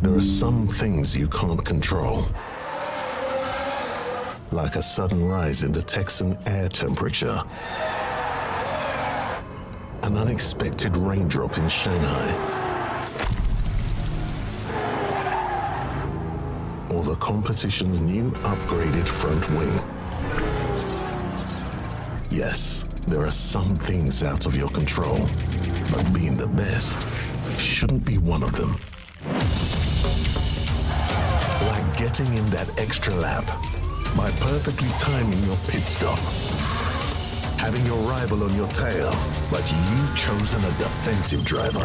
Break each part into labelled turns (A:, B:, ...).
A: There are some things you can't control. Like a sudden rise in the Texan air temperature. An unexpected raindrop in Shanghai. Or the competition's new upgraded front wing. Yes, there are some things out of your control, but being the best shouldn't be one of them. Like getting in that extra lap by perfectly timing your pit stop. Having your rival on your tail, but you've chosen a defensive driver.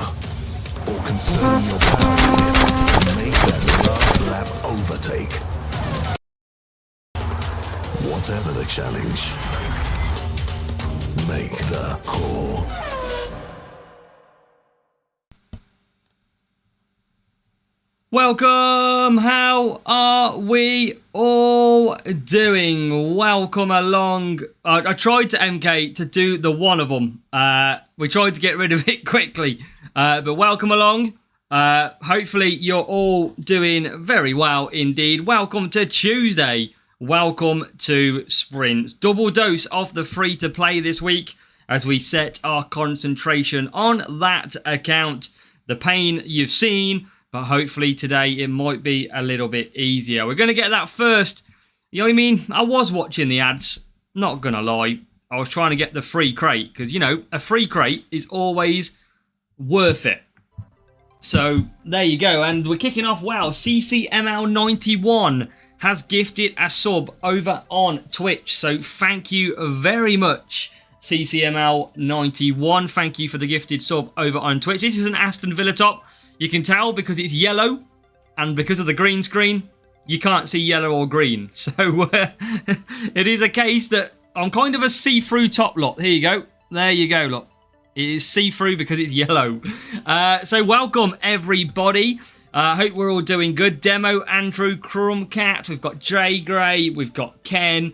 A: Or conserving your power to make that last lap overtake. Whatever the challenge, make the call.
B: Welcome, how are we all doing? Welcome along. I tried to MK to do the one of them. We tried to get rid of it quickly, but welcome along. Hopefully you're all doing very well indeed. Welcome to Tuesday. Welcome to Sprints. Double dose of the free to play this week as we set our concentration on that account. The pain you've seen, but hopefully today it might be a little bit easier. We're going to get that first. You know what I mean? I was watching the ads. Not going to lie. I was trying to get the free crate. Because, you know, a free crate is always worth it. So, there you go. And we're kicking off. Wow, CCML91 has gifted a sub over on Twitch. So, thank you very much, CCML91. Thank you for the gifted sub over on Twitch. This is an Aston Villa top. You can tell because it's yellow, and because of the green screen, you can't see yellow or green. So it is a case that I'm kind of a see-through top lot. Here you go. There you go, look. It is see-through because it's yellow. So welcome, everybody. Hope we're all doing good. Demo, Andrew, Crumcat. We've got Jay Gray. We've got Ken.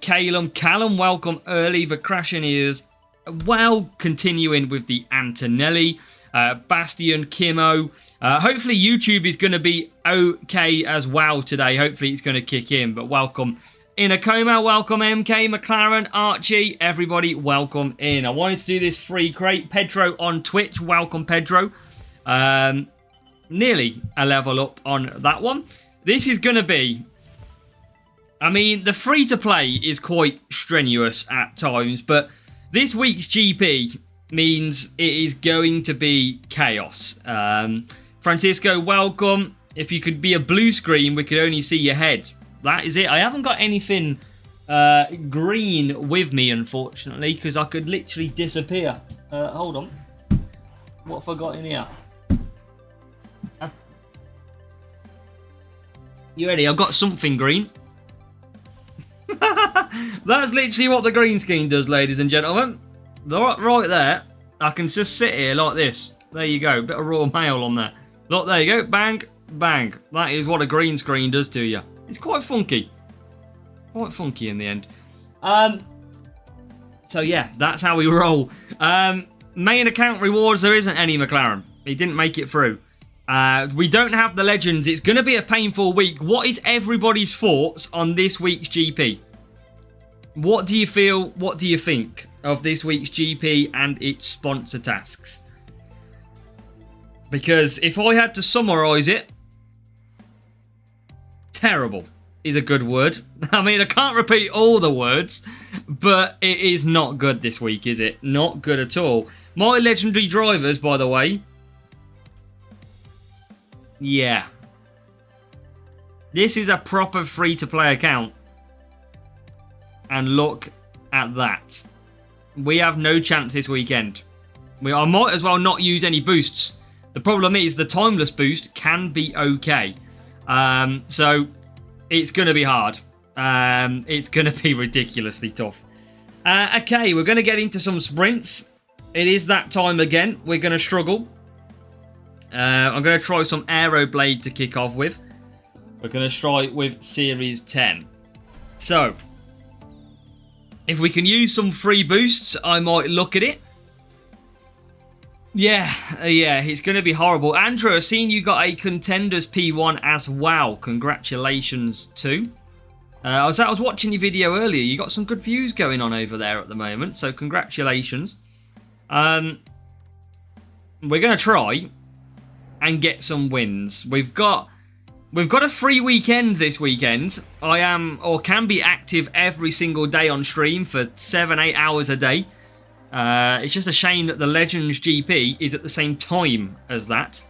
B: Callum, welcome early. The Crashing Ears. Well, continuing with the Antonelli. Bastian, Kimo. Hopefully YouTube is going to be okay as well today. Hopefully it's going to kick in. But welcome Inacoma, welcome MK, McLaren, Archie, everybody welcome in. I wanted to do this free crate. Pedro on Twitch, welcome Pedro. Nearly a level up on that one. This is going to be... I mean, the free to play is quite strenuous at times. But this week's GP... means it is going to be chaos. Francisco, welcome. If you could be a blue screen, we could only see your head. That is it. I haven't got anything green with me, unfortunately, because I could literally disappear. Hold on. What have I got in here? You ready? I've got something green. That's literally what the green screen does, ladies and gentlemen. Right there, I can just sit here like this. There you go, bit of raw mail on there. Look, there you go, bang, bang. That is what a green screen does to you. It's quite funky. Quite funky in the end. So yeah, that's how we roll. Main account rewards, there isn't any McLaren. He didn't make it through. We don't have the legends. It's going to be a painful week. What is everybody's thoughts on this week's GP? What do you feel? What do you think of this week's GP and its sponsor tasks? Because if I had to summarise it, terrible is a good word. I mean, I can't repeat all the words, but it is not good this week, is it? Not good at all. My legendary drivers, by the way, yeah. This is a proper free-to-play account. And look at that. We have no chance this weekend. I might as well not use any boosts. The problem is the timeless boost can be okay. So it's going to be hard. It's going to be ridiculously tough. Okay, we're going to get into some sprints. It is that time again. We're going to struggle. I'm going to try some Aeroblade to kick off with. We're going to try with Series 10. So... if we can use some free boosts, I might look at it. Yeah, yeah, it's going to be horrible. Andrew, I've seen you got a Contenders P1 as well. Congratulations too. I was watching your video earlier. You got some good views going on over there at the moment, so congratulations. We're going to try and get some wins. We've got a free weekend this weekend. I am, or can be, active every single day on stream for 7-8 hours a day. It's just a shame that the Legends GP is at the same time as that.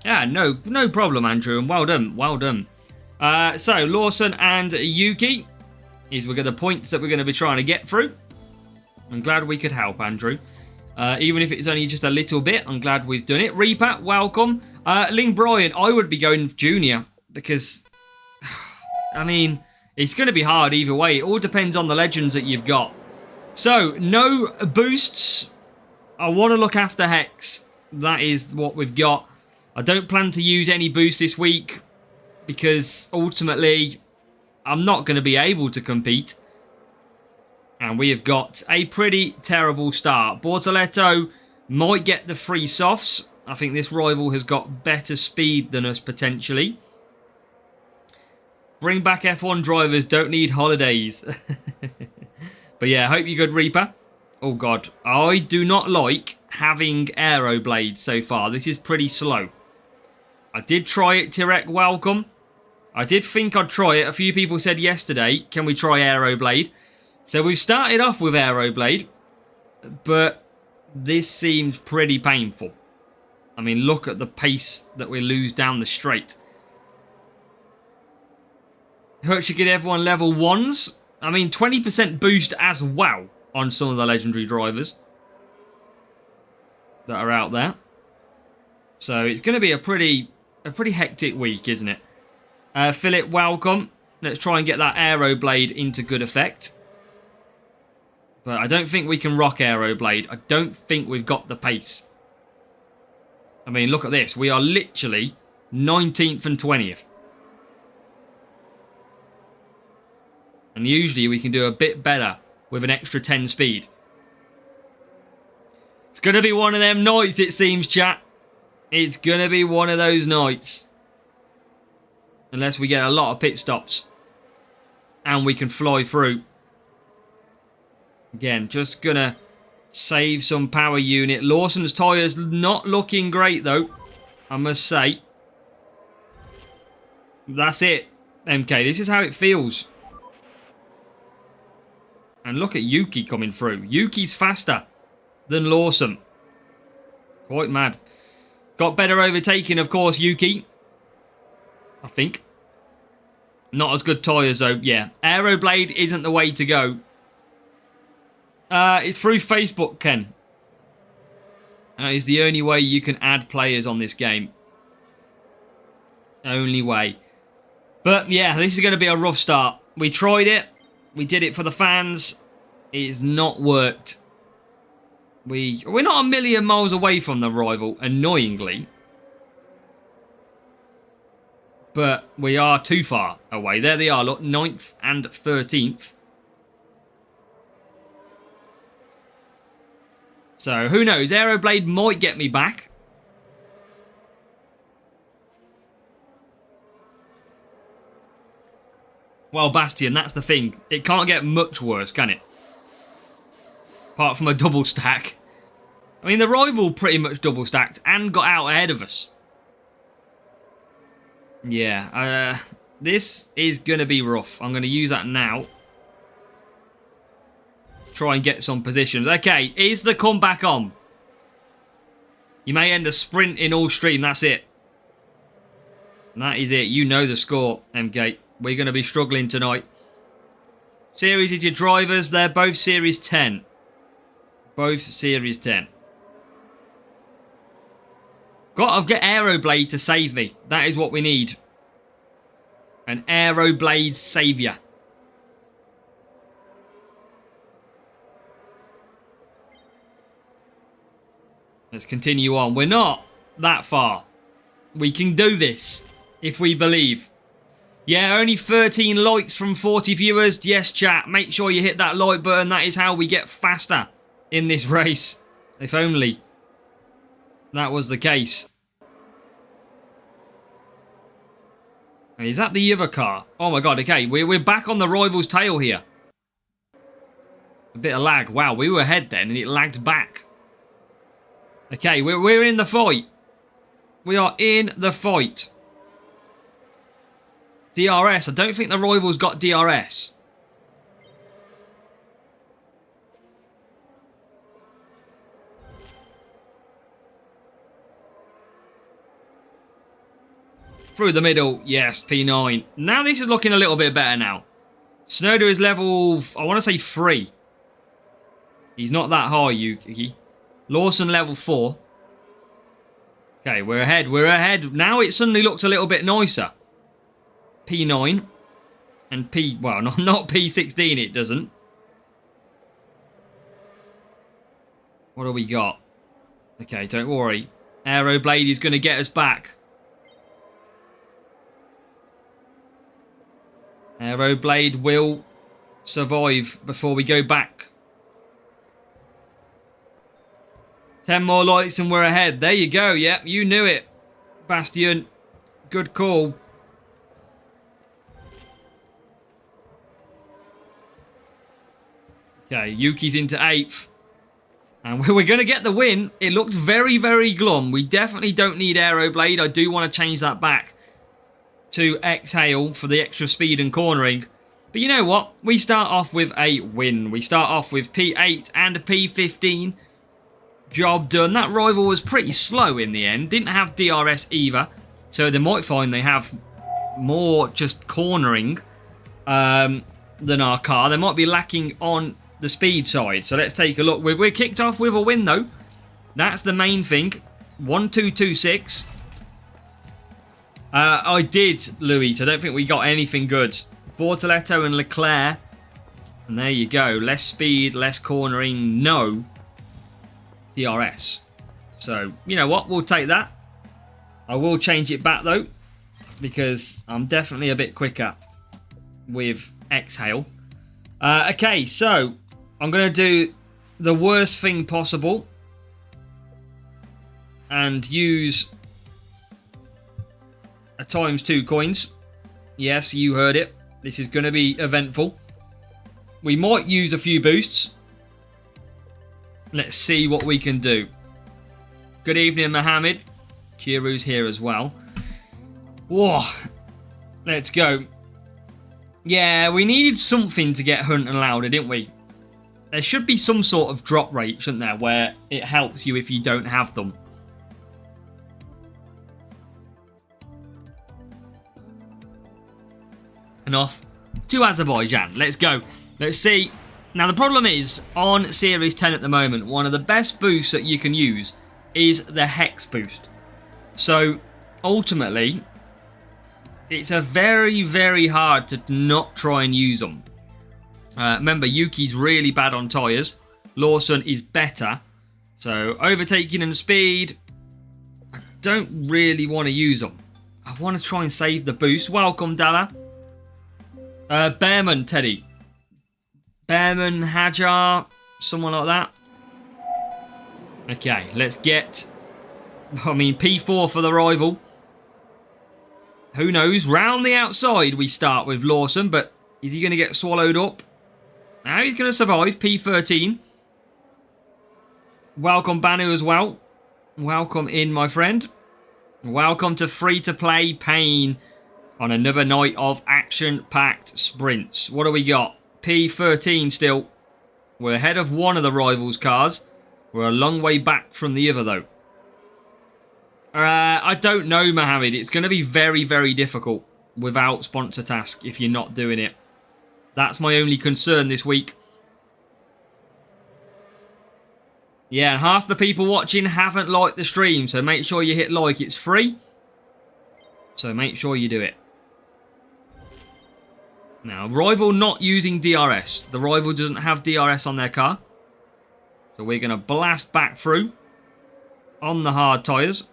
B: Yeah, no problem, Andrew, and well done, well done. So, Lawson and Yuki is we've got the points that we're going to be trying to get through. I'm glad we could help, Andrew. Even if it's only just a little bit, I'm glad we've done it. Reaper, welcome. Ling Bryan, I would be going Junior because, I mean, it's going to be hard either way. It all depends on the legends that you've got. So, no boosts. I want to look after Hex. That is what we've got. I don't plan to use any boost this week because ultimately I'm not going to be able to compete. And we have got a pretty terrible start. Bortoletto might get the free softs. I think this rival has got better speed than us potentially. Bring back F1 drivers, don't need holidays. But yeah, hope you're good, Reaper. Oh god, I do not like having aero blades so far. This is pretty slow. I did try it, Tirek, welcome. I did think I'd try it. A few people said yesterday, can we try aero blade? So we've started off with aero blade, but this seems pretty painful. I mean, look at the pace that we lose down the straight. Hurts you get everyone level 1s. I mean, 20% boost as well on some of the legendary drivers that are out there. So it's going to be a pretty hectic week, isn't it? Philip, welcome. Let's try and get that aero blade into good effect. But I don't think we can rock aero blade. I don't think we've got the pace. I mean, look at this. We are literally 19th and 20th. And usually we can do a bit better with an extra 10 speed. It's going to be one of them nights, it seems, chat. It's going to be one of those nights. Unless we get a lot of pit stops. And we can fly through. Again, just going to save some power unit. Lawson's tyres not looking great, though, I must say. That's it, MK. This is how it feels. And look at Yuki coming through. Yuki's faster than Lawson. Quite mad. Got better overtaking, of course, Yuki. I think. Not as good tyres, though. Yeah. Aeroblade isn't the way to go. It's through Facebook, Ken. That is the only way you can add players on this game. Only way. But, yeah, this is going to be a rough start. We tried it. We did it for the fans. It's not worked. We're not a million miles away from the rival, annoyingly. But we are too far away. There they are, look, 9th and 13th. So, who knows? Aeroblade might get me back. Well, Bastion, that's the thing. It can't get much worse, can it? Apart from a double stack. I mean, the rival pretty much double stacked and got out ahead of us. Yeah, this is going to be rough. I'm going to use that now. To try and get some positions. Okay, is the comeback on? You may end a sprint in all stream, that's it. That is it. You know the score, MK. We're going to be struggling tonight. Series is your drivers. They're both Series 10. Both Series 10. Got to get Aeroblade to save me. That is what we need. An Aeroblade saviour. Let's continue on. We're not that far. We can do this if we believe. Yeah, only 13 likes from 40 viewers. Yes, chat. Make sure you hit that like button. That is how we get faster in this race. If only that was the case. Is that the other car? Oh my god, okay. We're back on the rival's tail here. A bit of lag. Wow, we were ahead then and it lagged back. Okay, we're in the fight. We are in the fight. DRS. I don't think the rival's got DRS. Through the middle. Yes, P9. Now this is looking a little bit better now. Snowder is level, I want to say 3. He's not that high, Yuki. Lawson level 4. Okay, we're ahead. We're ahead. Now it suddenly looks a little bit nicer. P9. And P... Well, not P16 it doesn't. What do we got? Okay, don't worry. Aeroblade is going to get us back. Aeroblade will survive before we go back. 10 more lights and we're ahead. There you go. Yep, you knew it. Bastion. Good call. Okay, Yuki's into 8th. And we're going to get the win. It looked very, very glum. We definitely don't need Aeroblade. I do want to change that back to Exhale for the extra speed and cornering. But you know what? We start off with a win. We start off with P8 and a P15. Job done. That rival was pretty slow in the end. Didn't have DRS either. So they might find they have more just cornering than our car. They might be lacking on the speed side. So let's take a look. We're kicked off with a win though. That's the main thing. 1-2-2-6. I did, Louis. I don't think we got anything good. Bortoletto and Leclerc. And there you go. Less speed, less cornering, no DRS. So, you know what? We'll take that. I will change it back, though, because I'm definitely a bit quicker with Exhale. Okay, so I'm going to do the worst thing possible and use a ×2 coins. Yes, you heard it. This is going to be eventful. We might use a few boosts. Let's see what we can do. Good evening, Mohammed. Kiru's here as well. Whoa. Let's go. Yeah, we needed something to get Hunt and Lauder, didn't we? There should be some sort of drop rate, shouldn't there, where it helps you if you don't have them. And off to Azerbaijan. Let's go. Let's see. Now, the problem is, on Series 10 at the moment, one of the best boosts that you can use is the Hex boost. So, ultimately, it's a very, very hard to not try and use them. Remember, Yuki's really bad on tyres. Lawson is better. So, overtaking and speed, I don't really want to use them. I want to try and save the boost. Welcome, Dalla. Bearman, Teddy. Bearman, Hajar, someone like that. Okay, let's get... I mean, P4 for the rival. Who knows? Round the outside we start with Lawson, but is he going to get swallowed up? Now he's going to survive. P13. Welcome, Banu, as well. Welcome in, my friend. Welcome to free-to-play pain on another night of action-packed sprints. What do we got? P13 still. We're ahead of one of the rivals' cars. We're a long way back from the other, though. I don't know, Mohammed. It's going to be very, very difficult without sponsor task if you're not doing it. That's my only concern this week. Yeah, and half the people watching haven't liked the stream, so make sure you hit like. It's free. So make sure you do it. Now, rival not using DRS. The rival doesn't have DRS on their car. So we're going to blast back through on the hard tyres.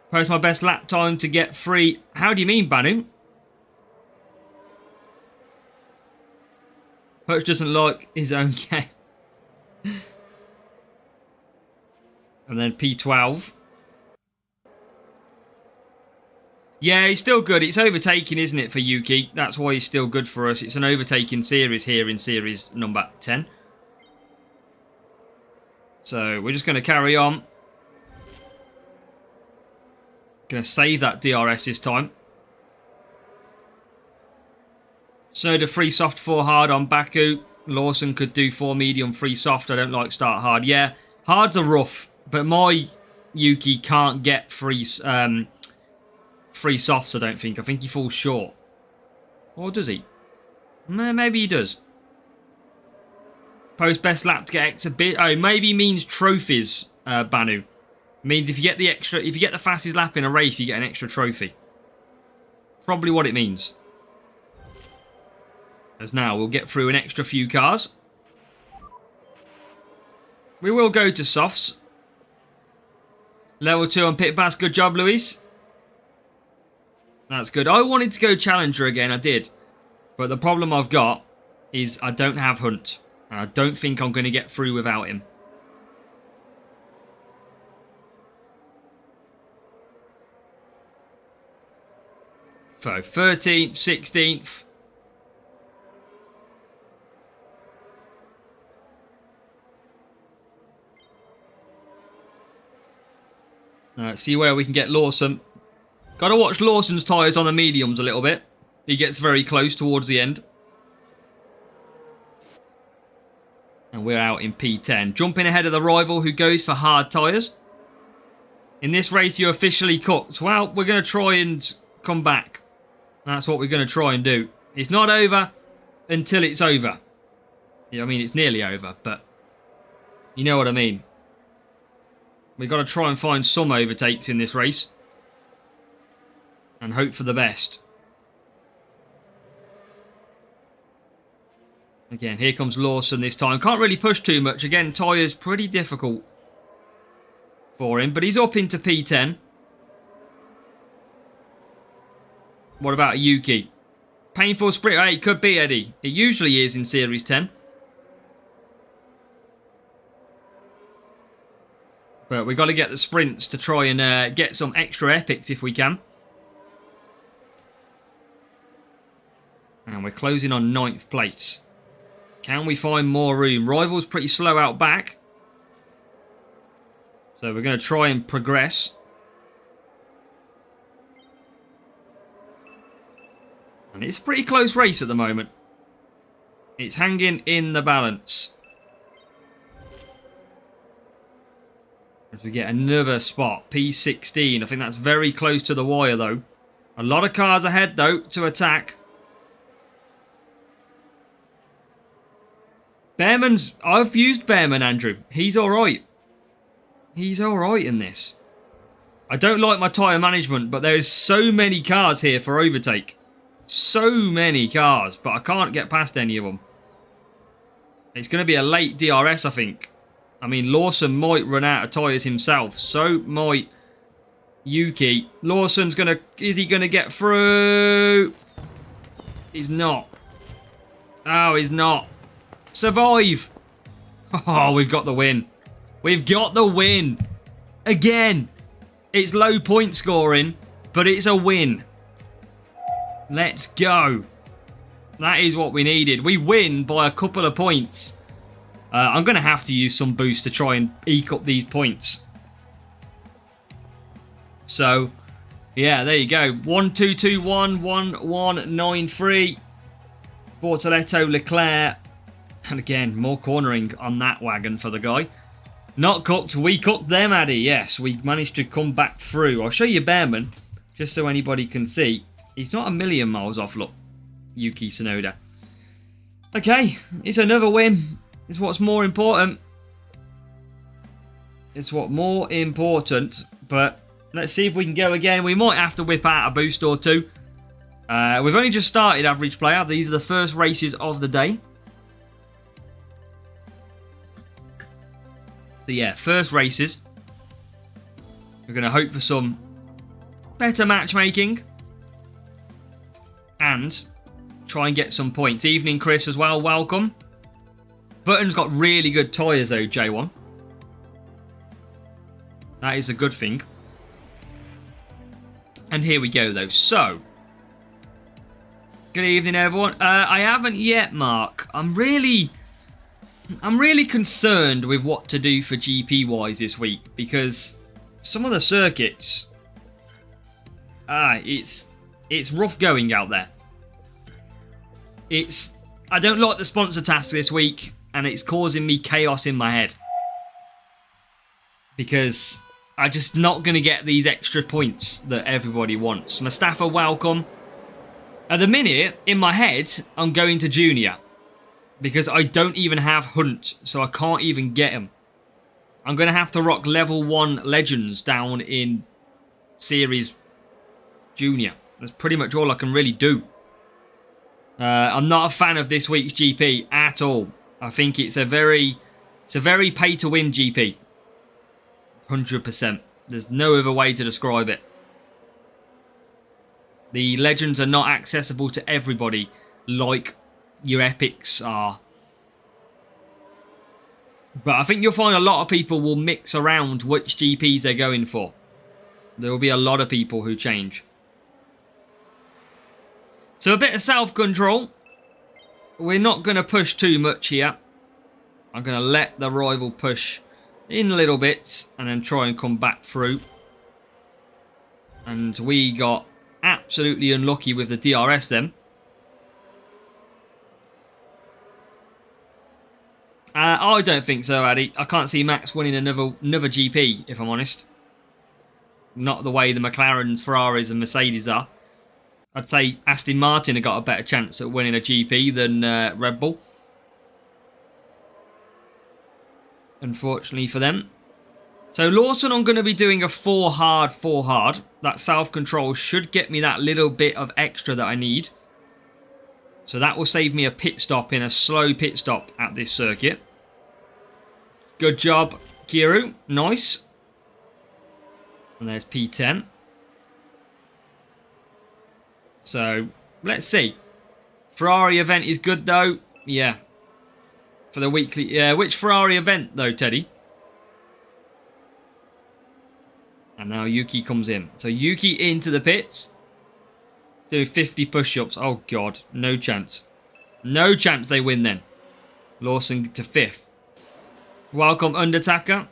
B: Post my best lap time to get free. How do you mean, Banu? Poach doesn't like his own game. And then P12. Yeah, he's still good. It's overtaking, isn't it, for Yuki? That's why he's still good for us. It's an overtaking series here in series number 10. So we're just going to carry on. Going to save that DRS this time. Soda free soft 4 hard on Baku. Lawson could do 4 medium free soft. I don't like start hard. Yeah, hards are rough, but my Yuki can't get free softs, I don't think. I think he falls short. Or does he? Maybe he does. Post best lap to get X a bit. Oh, maybe means trophies, Banu. Means if you get the fastest lap in a race, you get an extra trophy. Probably what it means. As now we'll get through an extra few cars. We will go to softs. Level 2 on pit pass. Good job, Luis. That's good. I wanted to go Challenger again. I did. But the problem I've got is I don't have Hunt. And I don't think I'm going to get through without him. So 13th, 16th. See where we can get Lawson. Got to watch Lawson's tyres on the mediums a little bit. He gets very close towards the end. And we're out in P10. Jumping ahead of the rival who goes for hard tyres. In this race, you're officially cooked. Well, we're going to try and come back. That's what we're going to try and do. It's not over until it's over. Yeah, I mean, it's nearly over, but you know what I mean. We've got to try and find some overtakes in this race. And hope for the best. Again, here comes Lawson this time. Can't really push too much. Again, tyres pretty difficult for him. But he's up into P10. What about Yuki? Painful sprint. Hey, it could be, Eddie. It usually is in Series 10. But we've got to get the sprints to try and get some extra epics if we can. And we're closing on 9th place. Can we find more room? Rival's pretty slow out back. So we're going to try and progress. And it's a pretty close race at the moment. It's hanging in the balance. As we get another spot, P16. I think that's very close to the wire, though. A lot of cars ahead, though, to attack. Behrman's... I've used Behrman, Andrew. He's alright. He's alright in this. I don't like my tyre management, but there is so many cars here for overtake. So many cars, but I can't get past any of them. It's going to be a late DRS, I think. I mean, Lawson might run out of tyres himself. So might Yuki. Lawson's going to... Is he going to get through? He's not. Oh, he's not. Survive. Oh, we've got the win. We've got the win. Again. It's low point scoring, but it's a win. Let's go. That is what we needed. We win by a couple of points. I'm going to have to use some boost to try and eke up these points. So, yeah, there you go. 1-2-2-1, 1-1-9-3. Bortoletto, Leclerc. And again, more cornering on that wagon for the guy. Not cooked. We cooked them, Addy. Yes, we managed to come back through. I'll show you Behrman, just so anybody can see. He's not a million miles off, look. Yuki Tsunoda. Okay, it's another win. It's what's more important. It's what's more important. But let's see if we can go again. We might have to whip out a boost or two. We've only just started Average Player. These are the first races of the day. So yeah, first races. We're going to hope for some better matchmaking. And try and get some points. Evening, Chris, as well. Welcome. Button's got really good tyres, though, J1. That is a good thing. And here we go, though. So, good evening, everyone. I haven't yet, Mark. I'm really concerned with what to do for GP-wise this week, because some of the circuits, it's rough going out there. I don't like the sponsor task this week, and it's causing me chaos in my head. Because I'm just not going to get these extra points that everybody wants. Mustafa, welcome. At the minute, in my head, I'm going to Junior. Because I don't even have Hunt, so I can't even get him. I'm going to have to rock level 1 Legends down in Series Junior. That's pretty much all I can really do. I'm not a fan of this week's GP at all. I think it's a very pay-to-win GP. 100%. There's no other way to describe it. The legends are not accessible to everybody like your epics are. But I think you'll find a lot of people will mix around which GPs they're going for. There will be a lot of people who change. So a bit of self-control. We're not going to push too much here. I'm going to let the rival push in little bits and then try and come back through. And we got absolutely unlucky with the DRS then. I don't think so, Addy. I can't see Max winning another GP, if I'm honest. Not the way the McLarens, Ferraris and Mercedes are. I'd say Aston Martin have got a better chance at winning a GP than Red Bull. Unfortunately for them. So Lawson, I'm going to be doing a 4 hard. That self-control should get me that little bit of extra that I need. So that will save me a pit stop in a slow pit stop at this circuit. Good job, Kiru. Nice. And there's P10. So, let's see. Ferrari event is good, though. Yeah. For the weekly... Yeah, which Ferrari event, though, Teddy? And now Yuki comes in. So, Yuki into the pits. Do 50 push-ups. Oh, God. No chance. No chance they win, then. Lawson to 5th. Welcome, Undertaker.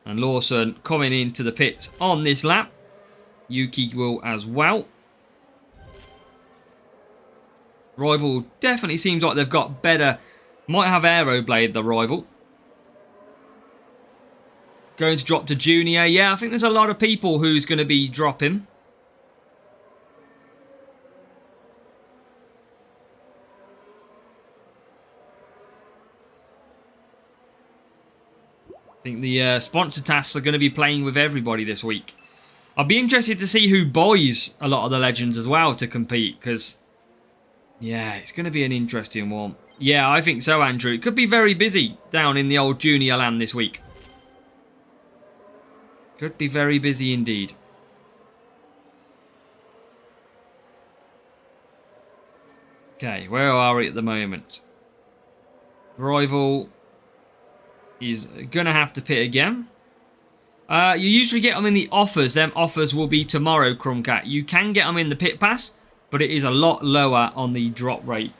B: And Lawson coming into the pits on this lap. Yuki will as well. Rival definitely seems like they've got better. Might have Aeroblade, the rival. Going to drop to Junior. Yeah, I think there's a lot of people who's going to be dropping. I think the sponsor tasks are going to be playing with everybody this week. I'll be interested to see who buys a lot of the legends as well to compete, because, yeah, it's going to be an interesting one. Yeah, I think so, Andrew. It could be very busy down in the old Junior land this week. Could be very busy indeed. Okay, where are we at the moment? Rival is going to have to pit again. You usually get them in the offers. Them offers will be tomorrow, Crumcat. You can get them in the pit pass, but it is a lot lower on the drop rate.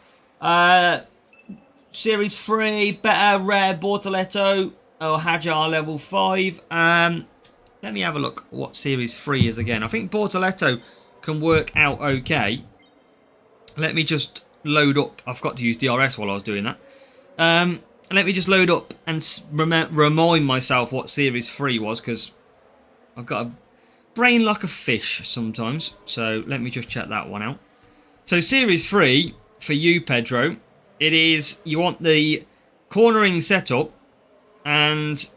B: Series 3, better, rare, Bortoletto, or Hajar level 5. Let me have a look what Series 3 is again. I think Bortoletto can work out okay. Let me just load up. I forgot to use DRS while I was doing that. Let me just load up and remind myself what Series 3 was, because I've got a brain like a fish sometimes. So let me just check that one out. So Series 3, for you, Pedro, it is, you want the cornering setup, and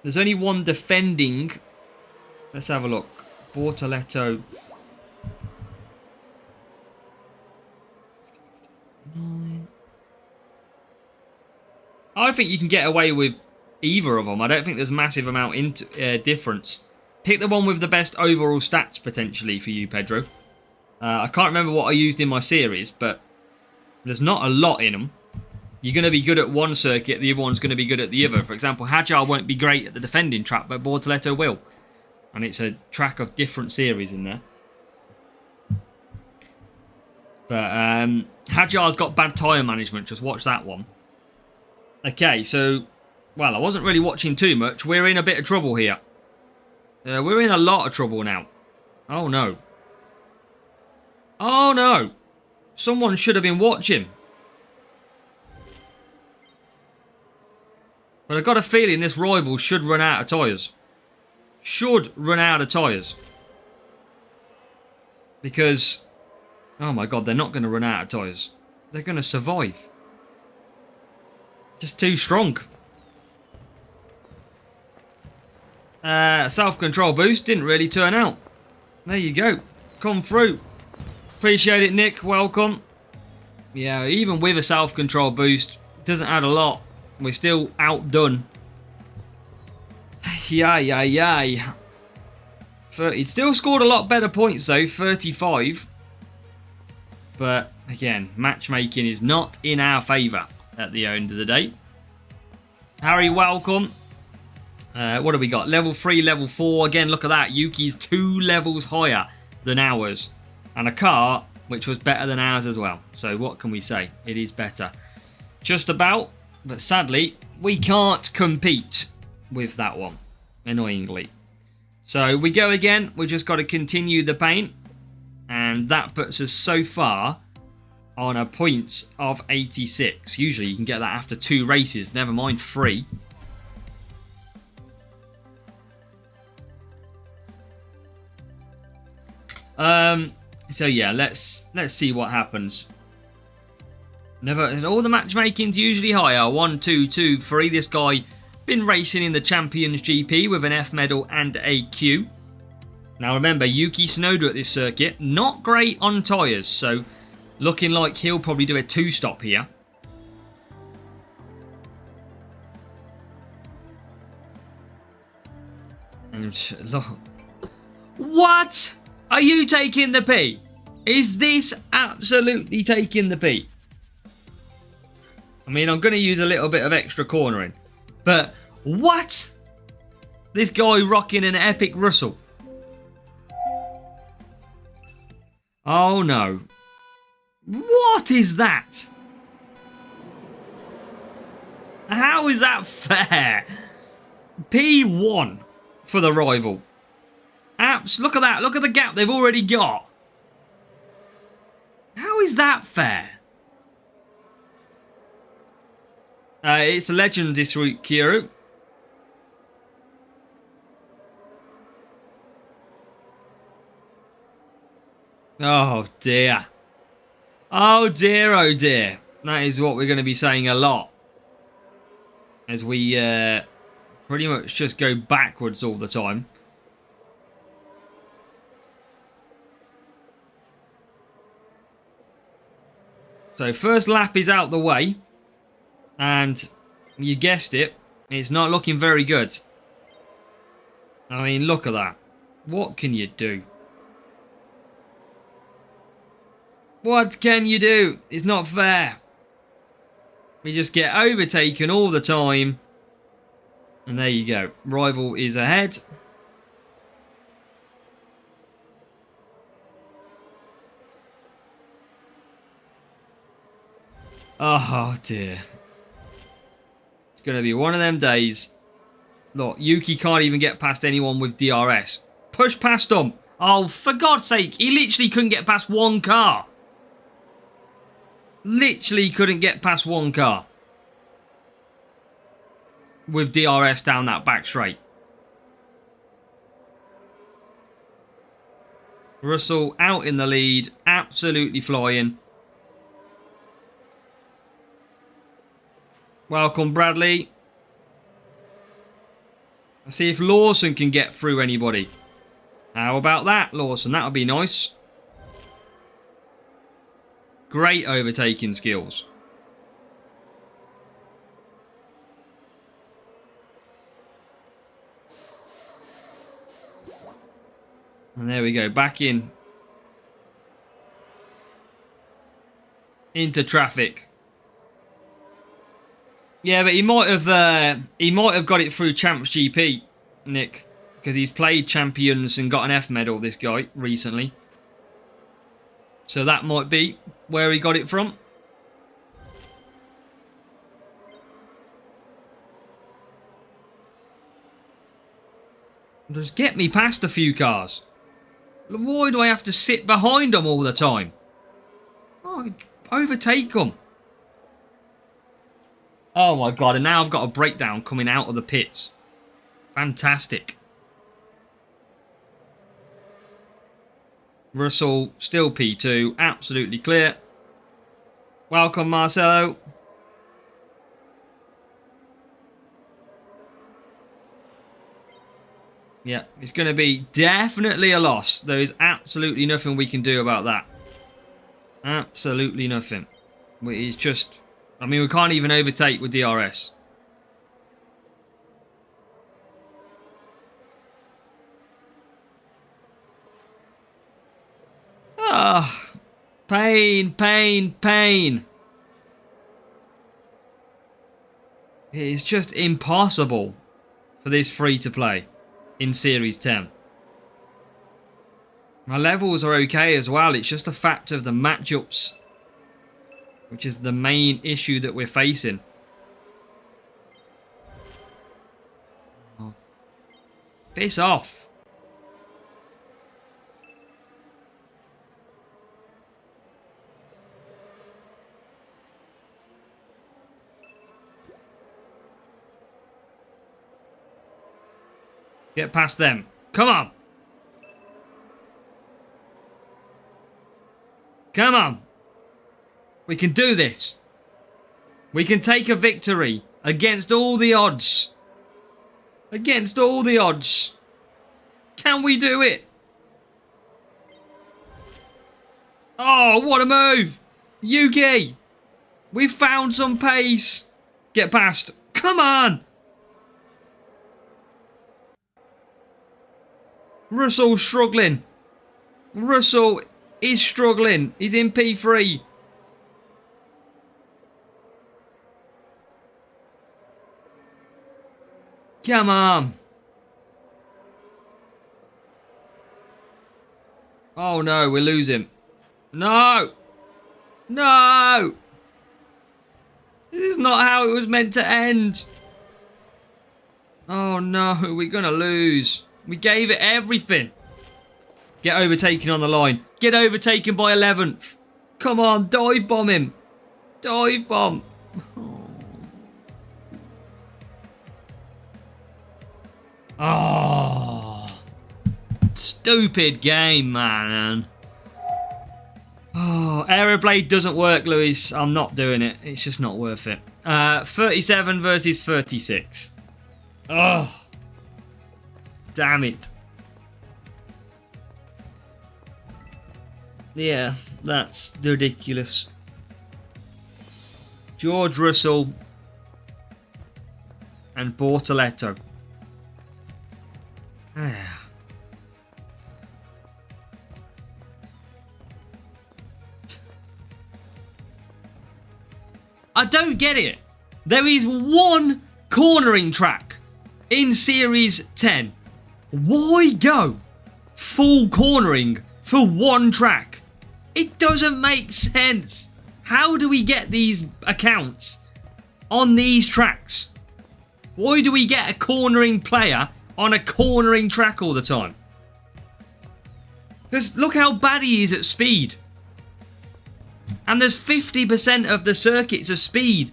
B: there's only one defending. Let's have a look. Bortoletto. I think you can get away with either of them. I don't think there's massive amount into difference. Pick the one with the best overall stats potentially for you, Pedro. I can't remember what I used in my series, but There's not a lot in them. You're going to be good at one circuit, the other one's going to be good at the other. For example, Hajar won't be great at the defending track, but Bortoletto will. And it's a track of different series in there. But Hajar's got bad tyre management. Just watch that one. Okay, so... Well, I wasn't really watching too much. We're in a bit of trouble here. We're in a lot of trouble now. Oh, no. Oh, no. Someone should have been watching. But I've got a feeling this rival should run out of tyres. Should run out of tyres. Because... Oh, my God, they're not going to run out of tyres. They're going to survive. Just too strong. Self-control boost didn't really turn out. There you go. Come through. Appreciate it, Nick. Welcome. Yeah, even with a self-control boost, it doesn't add a lot. We're still outdone. Yay. He'd still scored a lot better points, though. 35. But, again, matchmaking is not in our favour at the end of the day. Harry, welcome. What have we got? Level 3, level 4. Again, look at that. Yuki's 2 levels higher than ours. And a car which was better than ours as well. So what can we say? It is better. Just about. But sadly, we can't compete with that one. Annoyingly. So we go again. We've just got to continue the paint. And that puts us so far on a points of 86. Usually you can get that after 2 races. Never mind 3. So yeah, let's see what happens. All the matchmaking's usually higher. 1, 2, 2, 3. This guy been racing in the Champions GP with an F medal and a Q. Now remember, Yuki Tsunoda at this circuit, not great on tyres, so looking like he'll probably do a 2-stop here. And look, what? Are you taking the P? Is this absolutely taking the P? I mean, I'm going to use a little bit of extra cornering. But what? This guy rocking an epic Russell. Oh no. What is that? How is that fair? P1 for the rival. Look at that. Look at the gap they've already got. How is that fair? It's a legend this week, Kiro. Oh dear. Oh dear, oh dear. That is what we're going to be saying a lot. As we pretty much just go backwards all the time. So first lap is out the way. And you guessed it, it's not looking very good. I mean, look at that. What can you do? What can you do? It's not fair. We just get overtaken all the time. And there you go. Rival is ahead. Oh dear. It's going to be one of them days. Look, Yuki can't even get past anyone with DRS. Push past them. Oh, for God's sake. He literally couldn't get past one car. Literally couldn't get past one car. With DRS down that back straight. Russell out in the lead. Absolutely flying. Welcome, Bradley. Let's see if Lawson can get through anybody. How about that, Lawson? That would be nice. Great overtaking skills. And there we go, back in. into traffic. Yeah, but he might have got it through Champs GP, Nick, because he's played Champions and got an F medal, this guy, recently. So that might be where he got it from. Just get me past a few cars. Why do I have to sit behind them all the time? Oh, overtake them. Oh my god, and now I've got a breakdown coming out of the pits. Fantastic. Russell, still P2, absolutely clear. Welcome, Marcelo. Yeah, it's going to be definitely a loss. There is absolutely nothing we can do about that. Absolutely nothing. It's just... I mean, we can't even overtake with DRS. Ah, pain, pain, pain. It is just impossible for this free to play in Series 10. My levels are okay as well. It's just a fact of the matchups, which is the main issue that we're facing. Oh. Piss off. Get past them. Come on. Come on. We can do this. We can take a victory against all the odds. Against all the odds. Can we do it? Oh, what a move. Yuki. We found some pace. Get past. Come on. Russell's struggling. Russell is struggling. He's in P3. Come on. Oh no, we're losing. No. No. This is not how it was meant to end. Oh no, we're going to lose. We gave it everything. Get overtaken on the line. Get overtaken by 11th. Come on, dive bomb him. Dive bomb. Oh. Stupid game, man. Oh, Aeroblade doesn't work, Luis. I'm not doing it. It's just not worth it. 37 versus 36. Oh. Damn it. Yeah, that's ridiculous. George Russell and Bortoletto. I don't get it. There is one cornering track in Series 10. Why go full cornering for one track? It doesn't make sense. How do we get these accounts on these tracks? Why do we get a cornering player on a cornering track all the time? Because look how bad he is at speed. And there's 50% of the circuits are speed.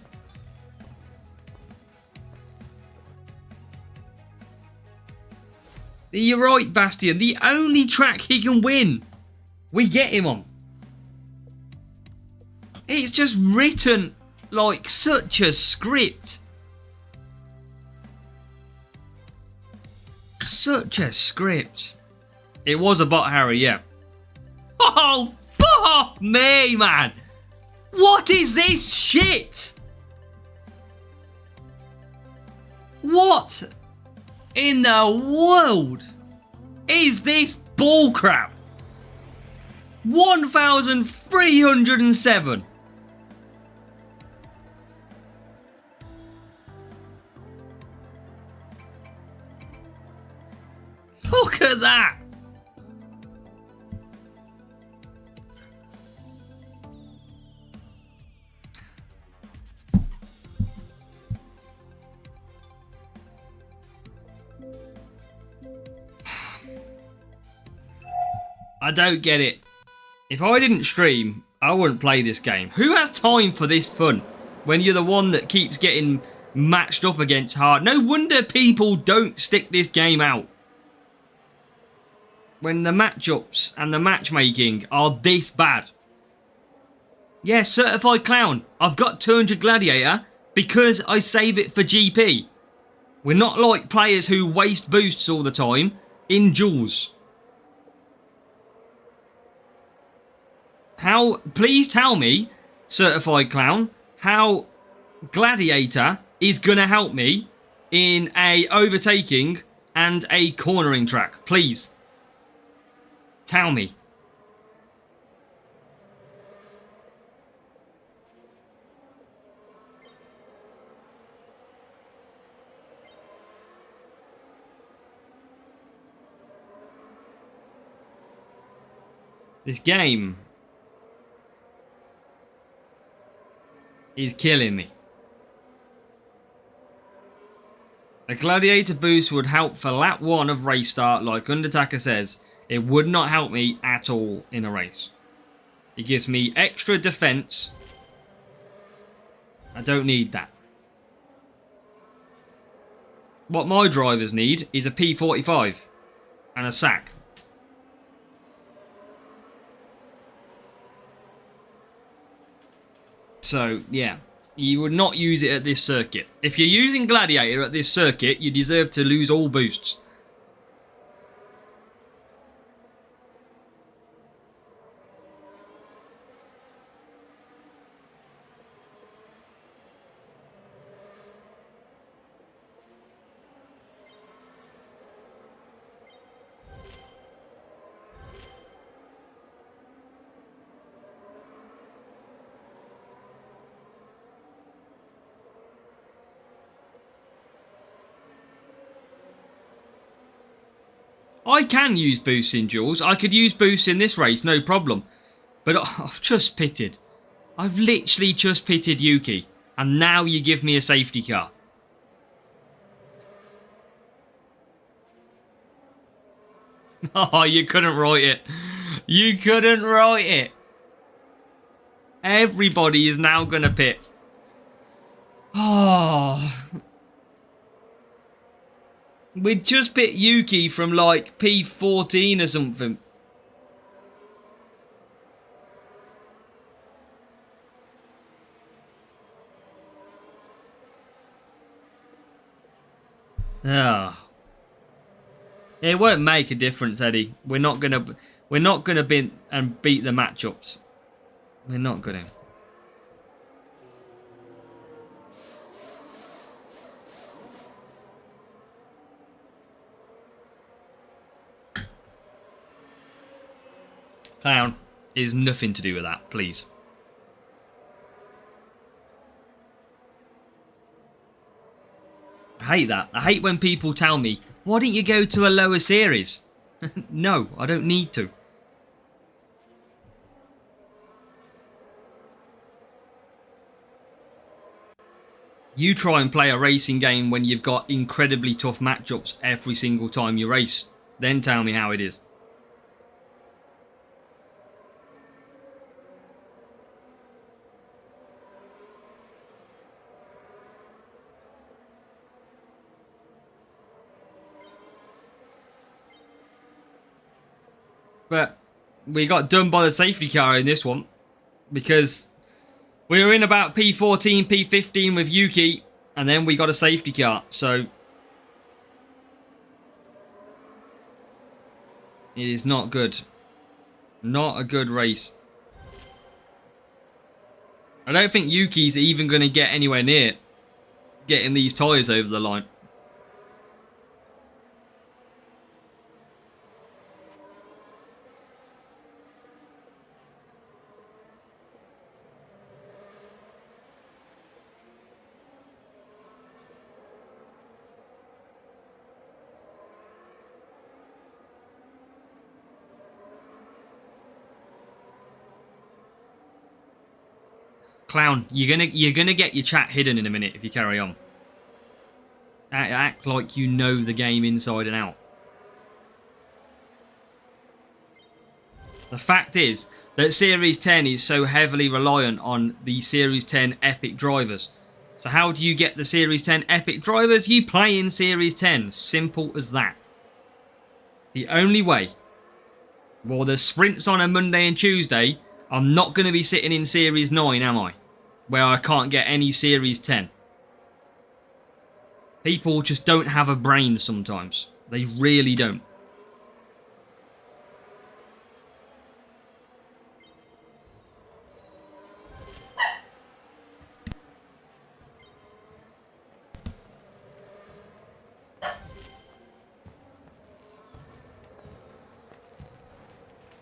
B: You're right, Bastian. The only track he can win, we get him on. It's just written like such a script. Such a script. It was a bot, Harry, yeah. Oh, fuck me, man. What is this shit? What in the world is this bullcrap? 1,307. Look at that. I don't get it. If I didn't stream, I wouldn't play this game. Who has time for this fun when you're the one that keeps getting matched up against hard? No wonder people don't stick this game out. When the matchups and the matchmaking are this bad. Yeah, certified clown. I've got 200 gladiator because I save it for GP. We're not like players who waste boosts all the time in duels. How, please tell me, certified clown, how gladiator is going to help me in a overtaking and a cornering track. Please. Tell me. This game is killing me. A gladiator boost would help for lap 1 of race start, like Undertaker says. It would not help me at all in a race. It gives me extra defense. I don't need that. What my drivers need is a P45 and a sack. So, yeah. You would not use it at this circuit. If you're using Gladiator at this circuit, you deserve to lose all boosts. I can use boosts in duels. I could use boosts in this race, no problem. But I've just pitted. I've literally just pitted Yuki. And now you give me a safety car. Oh, you couldn't write it. You couldn't write it. Everybody is now going to pit. Oh. We'd just pit Yuki from like P14 or something. Ah. It won't make a difference, Eddie. We're not gonna beat the matchups. We're not gonna. Clown is nothing to do with that, please. I hate that. I hate when people tell me, why don't you go to a lower series? No, I don't need to. You try and play a racing game when you've got incredibly tough matchups every single time you race. Then tell me how it is. But we got done by the safety car in this one because we were in about P14, P15 with Yuki, and then we got a safety car. So it is not good. Not a good race. I don't think Yuki's even going to get anywhere near getting these tyres over the line. Clown, you're gonna get your chat hidden in a minute if you carry on. Act like you know the game inside and out. The fact is that Series 10 is so heavily reliant on the Series 10 Epic drivers. So how do you get the Series 10 Epic drivers? You play in Series 10. Simple as that. The only way. Well, there's sprints on a Monday and Tuesday. I'm not going to be sitting in Series 9, am I? Where I can't get any Series 10. People just don't have a brain sometimes. They really don't.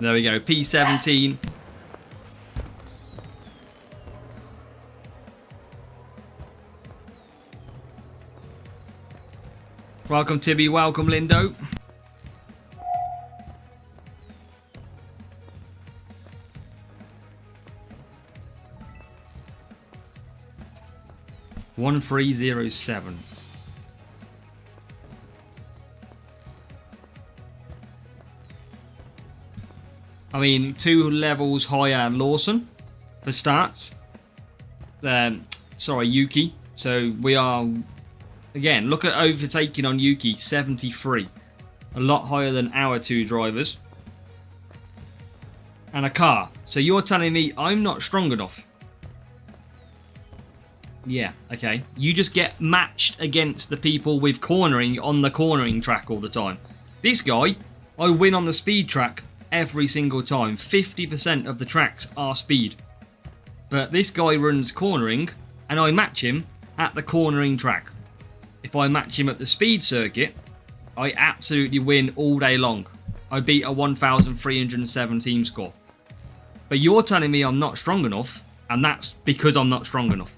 B: There we go, P17. Welcome, Tibby. Welcome, Lindo. $1307. I mean, 2 levels higher Lawson for starts. Sorry, Yuki. So we are, again, look at overtaking on Yuki, 73. A lot higher than our 2 drivers. And a car. So you're telling me I'm not strong enough? Yeah, okay. You just get matched against the people with cornering on the cornering track all the time. This guy, I win on the speed track every single time. 50% of the tracks are speed. But this guy runs cornering, and I match him at the cornering track. If I match him at the speed circuit, I absolutely win all day long. I beat a 1,307 team score. But you're telling me I'm not strong enough, and that's because I'm not strong enough.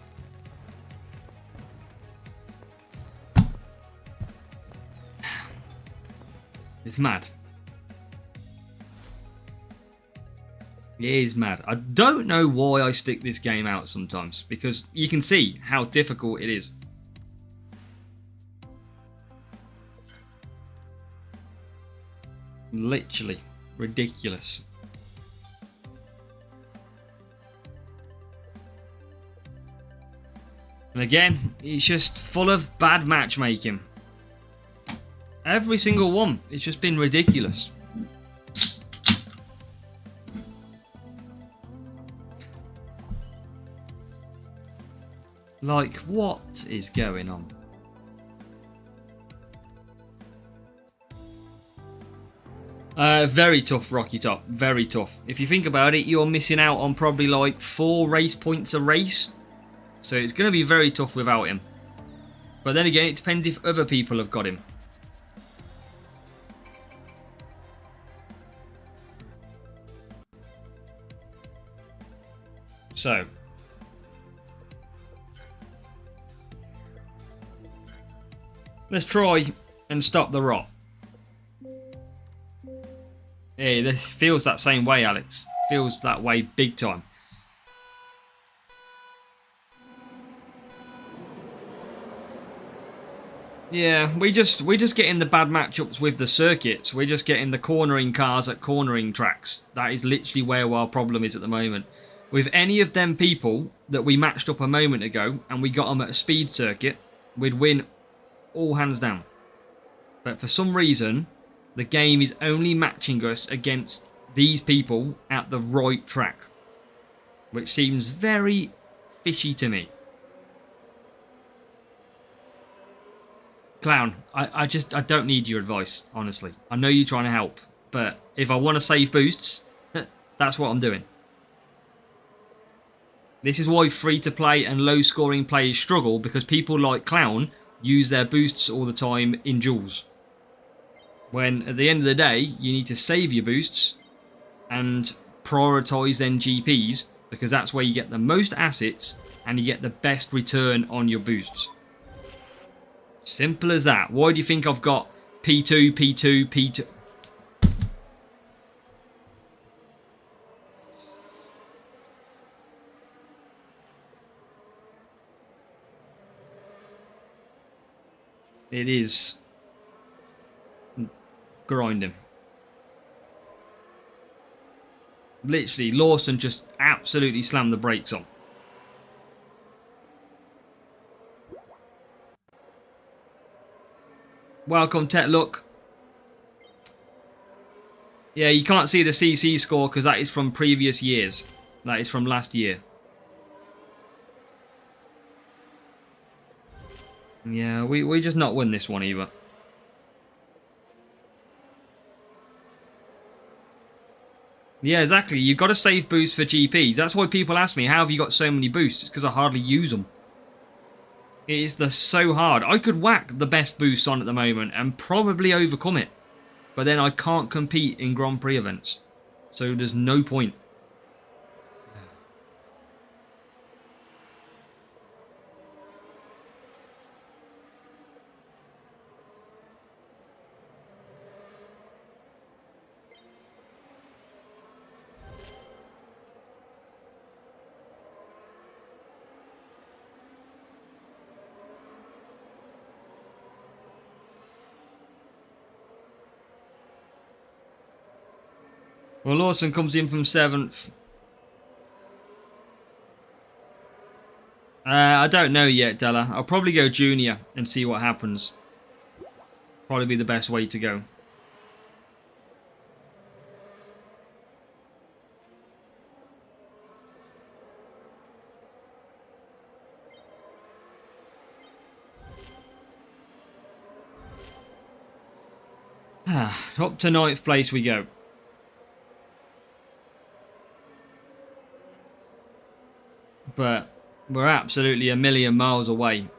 B: It's mad. It is mad. I don't know why I stick this game out sometimes, because you can see how difficult it is. Literally ridiculous. And again, it's just full of bad matchmaking. Every single one. It's just been ridiculous. Like, what is going on? Very tough, Rocky Top. Very tough. If you think about it, you're missing out on probably like 4 race points a race. So it's going to be very tough without him. But then again, it depends if other people have got him. So. Let's try and stop the rot. Yeah, this feels that same way, Alex. Feels that way big time. Yeah, we just getting the bad matchups with the circuits. We're just getting the cornering cars at cornering tracks. That is literally where our problem is at the moment. With any of them people that we matched up a moment ago and we got them at a speed circuit, we'd win all hands down. But for some reason, the game is only matching us against these people at the right track, which seems very fishy to me. Clown, I don't need your advice, honestly. I know you're trying to help, but if I want to save boosts, that's what I'm doing. This is why free-to-play and low-scoring players struggle, because people like Clown use their boosts all the time in duels. When at the end of the day, you need to save your boosts and prioritise then GPs, because that's where you get the most assets and you get the best return on your boosts. Simple as that. Why do you think I've got P2, P2, P2? It is grinding. Literally, Lawson just absolutely slammed the brakes on. Welcome, Tech Look. Yeah, you can't see the CC score because that is from previous years. That is from last year. Yeah, we just not win this one either. Yeah, exactly. You've got to save boosts for GPs. That's why people ask me, how have you got so many boosts? It's because I hardly use them. It is so hard. I could whack the best boosts on at the moment and probably overcome it. But then I can't compete in Grand Prix events. So there's no point. Well, Lawson comes in from 7th. I don't know yet, Della. I'll probably go junior and see what happens. Probably be the best way to go. Up to 9th place we go. But we're absolutely a million miles away.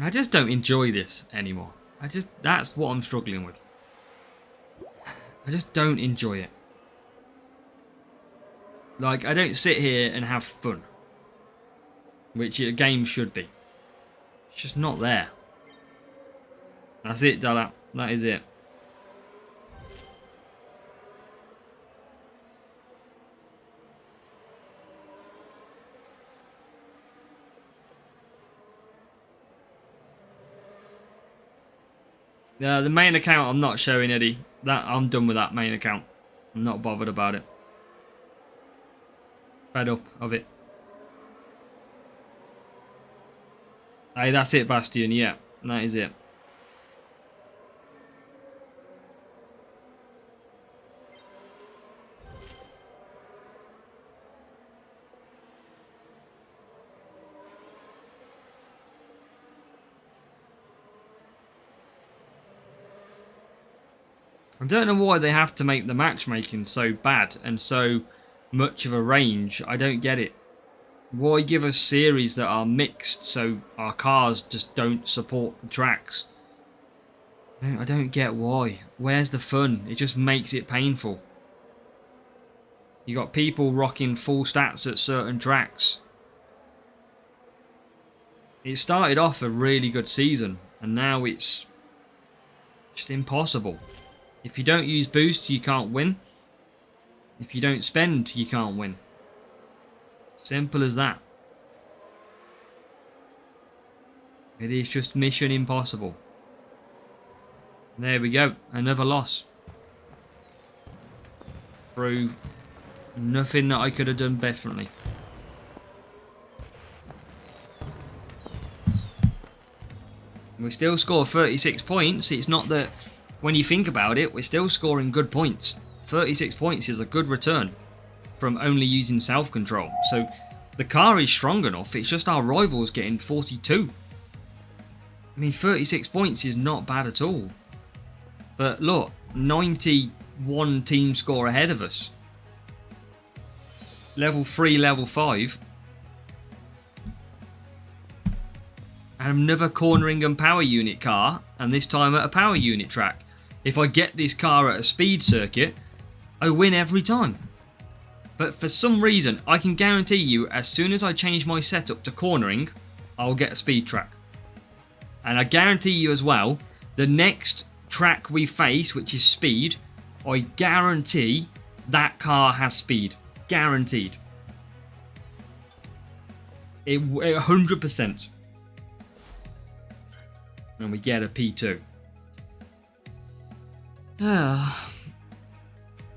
B: I just don't enjoy this anymore. That's what I'm struggling with. I just don't enjoy it. Like, I don't sit here and have fun. Which a game should be. It's just not there. That's it, Dalla. That is it. The main account I'm not showing, Eddie. I'm done with that main account. I'm not bothered about it. Fed up of it. Hey, that's it, Bastion. Yeah, that is it. I don't know why they have to make the matchmaking so bad and so much of a range. I don't get it. Why give us series that are mixed so our cars just don't support the tracks? I don't get why. Where's the fun? It just makes it painful. You got people rocking full stats at certain tracks. It started off a really good season and now it's just impossible. If you don't use boosts, you can't win. If you don't spend, you can't win. Simple as that. It is just mission impossible. There we go. Another loss. Through nothing that I could have done differently. We still score 36 points. It's not that... When you think about it, we're still scoring good points. 36 points is a good return from only using self-control. So the car is strong enough. It's just our rivals getting 42. I mean, 36 points is not bad at all. But look, 91 team score ahead of us. Level 3, level 5. And another cornering and power unit car, and this time at a power unit track. If I get this car at a speed circuit, I win every time. But for some reason, I can guarantee you, as soon as I change my setup to cornering, I'll get a speed track. And I guarantee you as well, the next track we face, which is speed, I guarantee that car has speed. Guaranteed. It 100%. And we get a P2.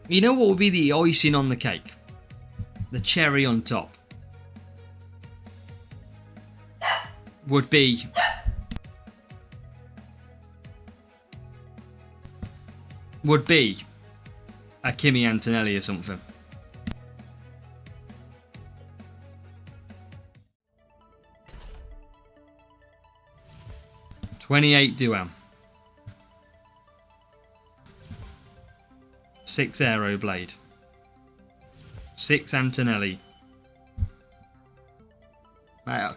B: You know what would be the icing on the cake? The cherry on top. Would be a Kimi Antonelli or something. $28 Duam. 6 Aeroblade. 6 Antonelli.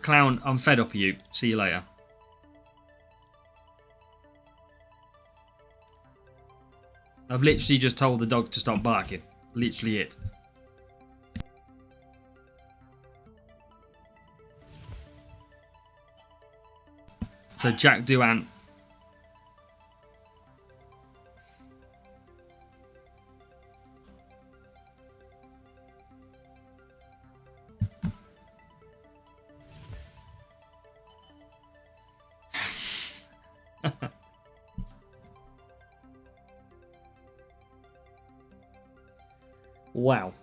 B: Clown, I'm fed up of you. See you later. I've literally just told the dog to stop barking. Literally it. So Jack Duant. Wow.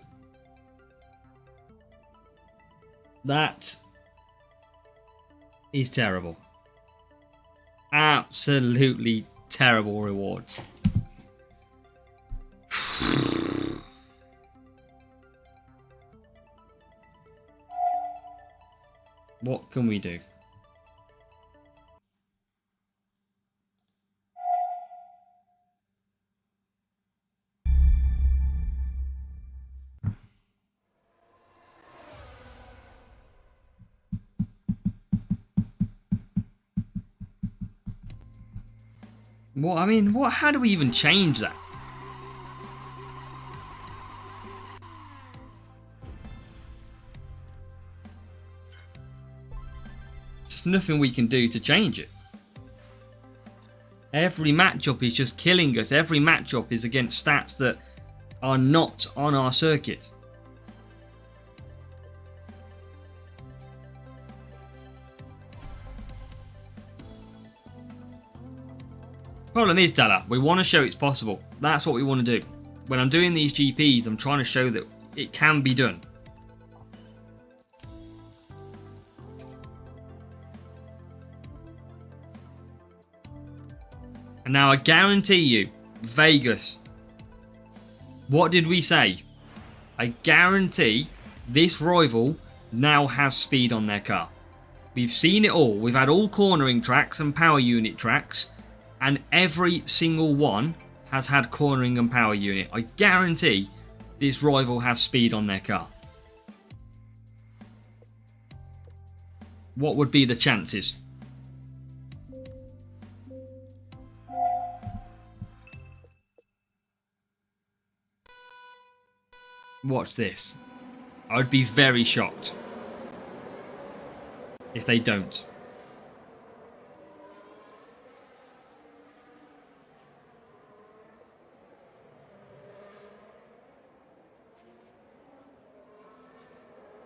B: That is terrible. Absolutely terrible rewards. What can we do? What, I mean, what? How do we even change that? There's nothing we can do to change it. Every matchup is just killing us. Every matchup is against stats that are not on our circuit. Problem is, Dalla, we want to show it's possible. That's what we want to do. When I'm doing these GPs, I'm trying to show that it can be done. And now I guarantee you, Vegas, what did we say? I guarantee this rival now has speed on their car. We've seen it all. We've had all cornering tracks and power unit tracks. And every single one has had cornering and power unit. I guarantee this rival has speed on their car. What would be the chances? Watch this. I'd be very shocked if they don't.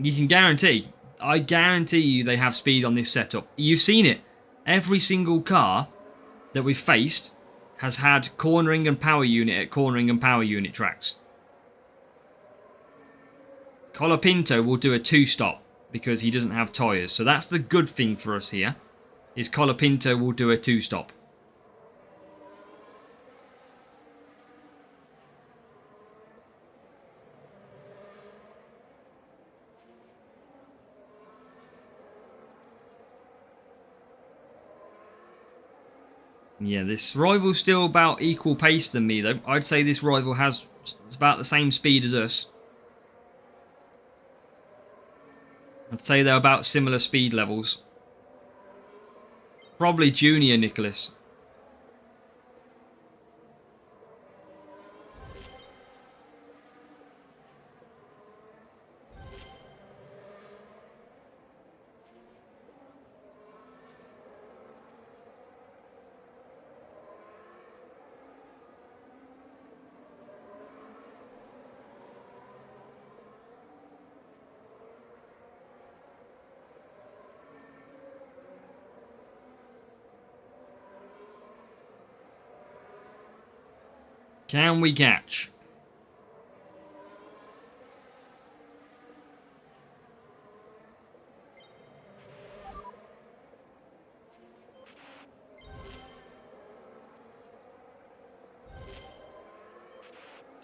B: You can guarantee, I guarantee you they have speed on this setup. You've seen it. Every single car that we've faced has had cornering and power unit at cornering and power unit tracks. Colapinto will do a 2-stop because he doesn't have tyres. So that's the good thing for us here, is Colapinto will do a 2-stop. Yeah, this rival's still about equal pace than me, though. I'd say this rival has about the same speed as us. I'd say they're about similar speed levels. Probably junior Nicholas. Can we catch?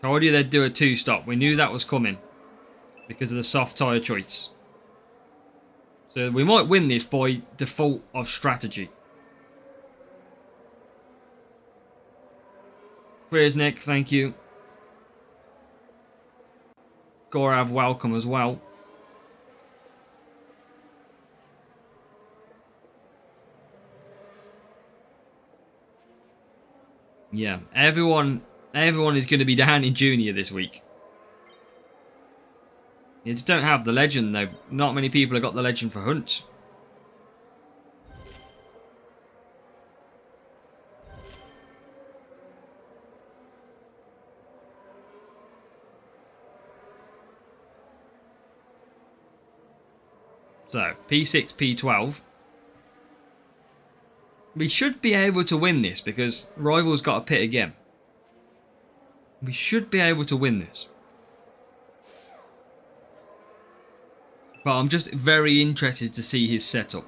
B: Told you they'd do a 2-stop. We knew that was coming because of the soft tyre choice. So we might win this by default of strategy. Cheers, Nick. Thank you. Gorav, welcome as well. Yeah, everyone is going to be down in junior this week. You just don't have the legend, though. Not many people have got the legend for Hunt. So, P6, P12. We should be able to win this because Rival's got a pit again. We should be able to win this. But I'm just very interested to see his setup.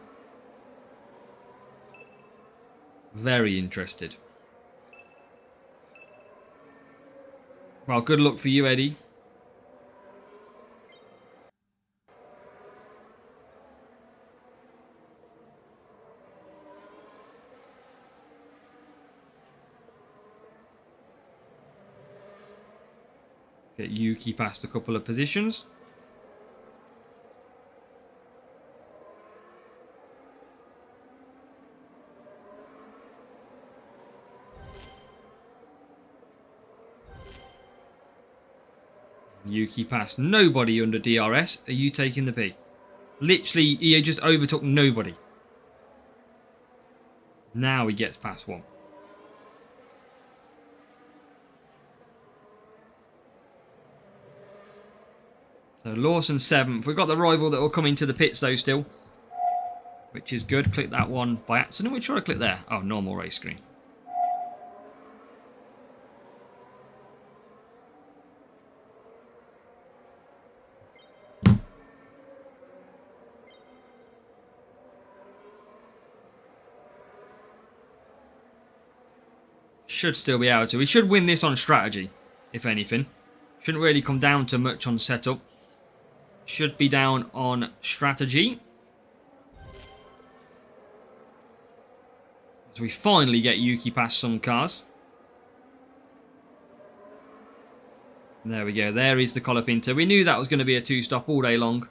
B: Very interested. Well, good luck for you, Eddie. Get Yuki past a couple of positions. Yuki past nobody under DRS. Are you taking the P? Literally, he just overtook nobody. Now he gets past one. So Lawson 7th. We've got the rival that will come into the pits though still. Which is good. Click that one by accident. Which one I click there? Oh, normal race screen. Should still be able to. We should win this on strategy, if anything. Shouldn't really come down to much on setup. Should be down on strategy. So we finally get Yuki past some cars. There we go. There is the Colapinto. We knew that was going to be a 2-stop all day long.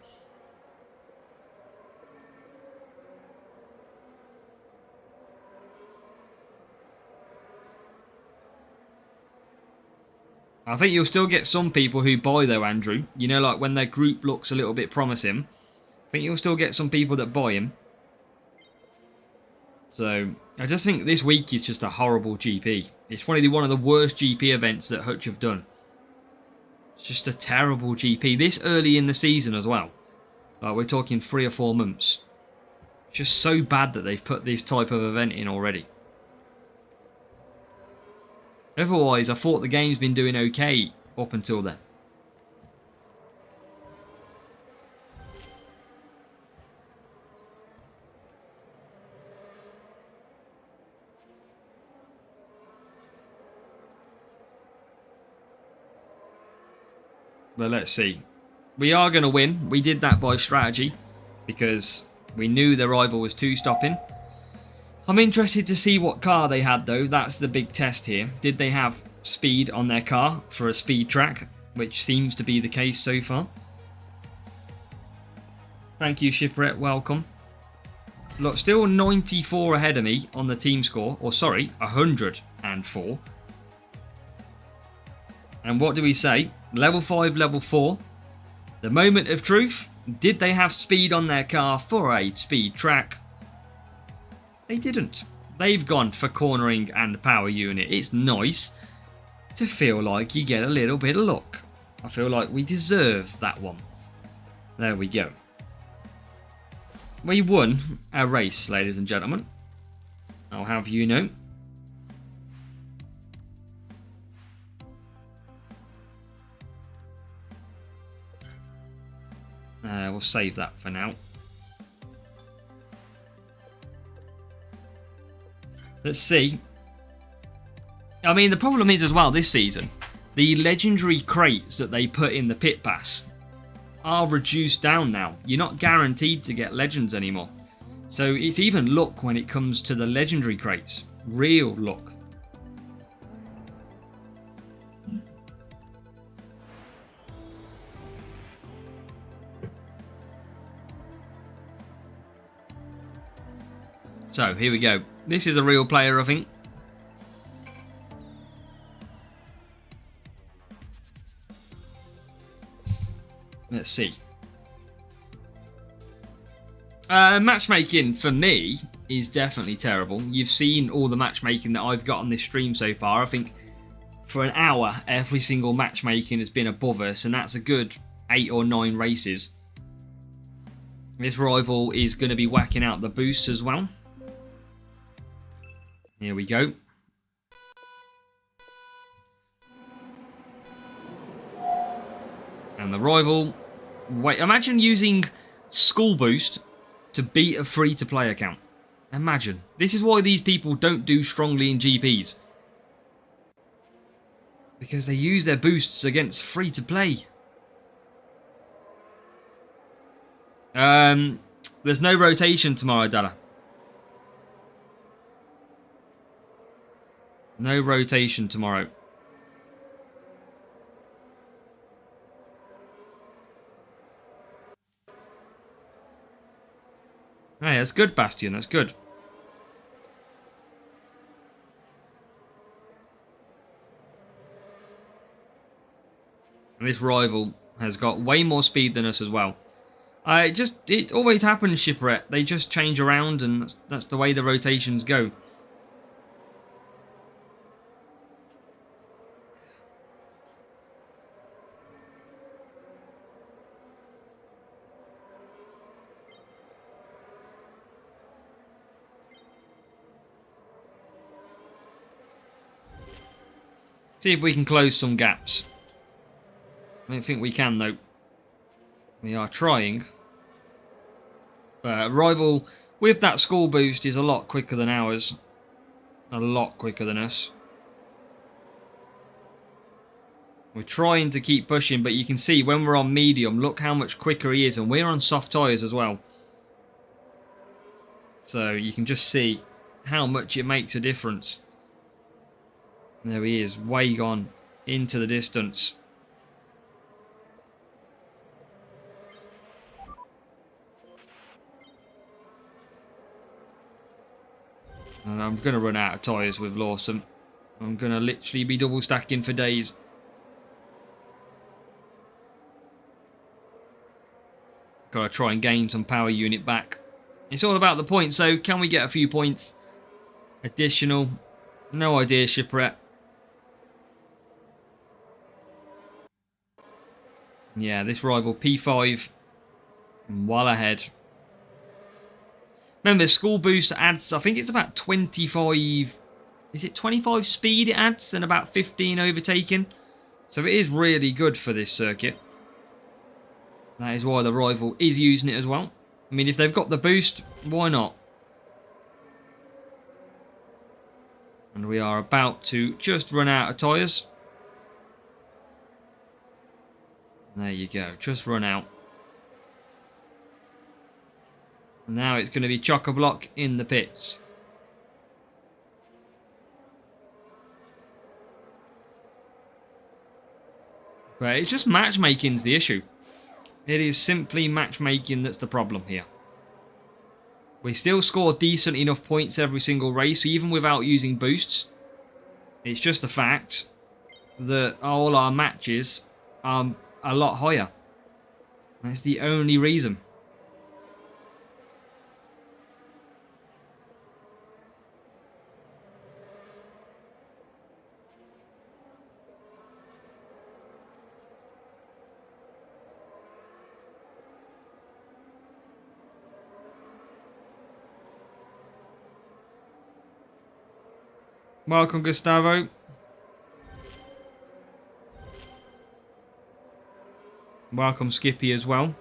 B: I think you'll still get some people who buy though, Andrew. You know, like when their group looks a little bit promising. I think you'll still get some people that buy him. So, I just think this week is just a horrible GP. It's probably one of the worst GP events that Hutch have done. It's just a terrible GP. This early in the season as well. Like, we're talking 3 or 4 months. It's just so bad that they've put this type of event in already. Otherwise, I thought the game's been doing okay up until then. But let's see. We are going to win. We did that by strategy because we knew the rival was 2-stopping. I'm interested to see what car they had though. That's the big test here. Did they have speed on their car for a speed track? Which seems to be the case so far. Thank you, Shipwreck. Welcome. Look, still 94 ahead of me on the team score. Or sorry, 104. And what do we say? Level 5, level 4. The moment of truth. Did they have speed on their car for a speed track? They didn't. They've gone for cornering and power unit. It's nice to feel like you get a little bit of luck. I feel like we deserve that one. There we go. We won a race, ladies and gentlemen. I'll have you know. We'll save that for now. Let's see. I mean, the problem is as well this season, the legendary crates that they put in the pit pass are reduced down now. You're not guaranteed to get legends anymore. So it's even luck when it comes to the legendary crates. Real luck. So here we go. This is a real player, I think. Let's see. Matchmaking for me is definitely terrible. You've seen all the matchmaking that I've got on this stream so far. I think for an hour, every single matchmaking has been above us, and that's a good 8 or 9 races. This rival is going to be whacking out the boosts as well. Here we go. And the rival... Wait, imagine using School Boost to beat a free-to-play account. Imagine. This is why these people don't do strongly in GPs. Because they use their boosts against free-to-play. There's no rotation tomorrow, Dalla. No rotation tomorrow. Hey, that's good, Bastion. That's good. And this rival has got way more speed than us as well. It always happens, Shipwreck. They just change around, and that's the way the rotations go. See if we can close some gaps. I don't think we can, though. We are trying. But rival with that School Boost is a lot quicker than ours. A lot quicker than us. We're trying to keep pushing, but you can see when we're on medium, look how much quicker he is. And we're on soft tyres as well. So you can just see how much it makes a difference. There he is, way gone into the distance. And I'm going to run out of tyres with Lawson. I'm going to literally be double stacking for days. Got to try and gain some power unit back. It's all about the points, so can we get a few points additional? No idea, Shipwreck. Yeah, this rival P5 well ahead. Remember, School Boost adds, I think it's about 25, is it 25 speed it adds and about 15 overtaking? So it is really good for this circuit. That is why the rival is using it as well. I mean, if they've got the boost, why not? And we are about to just run out of tyres. There you go, just run out. Now it's going to be chock-a-block in the pits. But it's just matchmaking's the issue. It is simply matchmaking that's the problem here. We still score decent enough points every single race, even without using boosts. It's just a fact that all our matches are a lot higher. That's the only reason. Welcome, Gustavo. Welcome, Skippy, as well.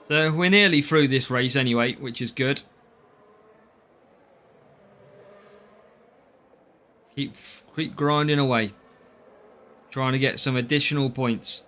B: So we're nearly through this race anyway, which is good. Keep grinding away. Trying to get some additional points.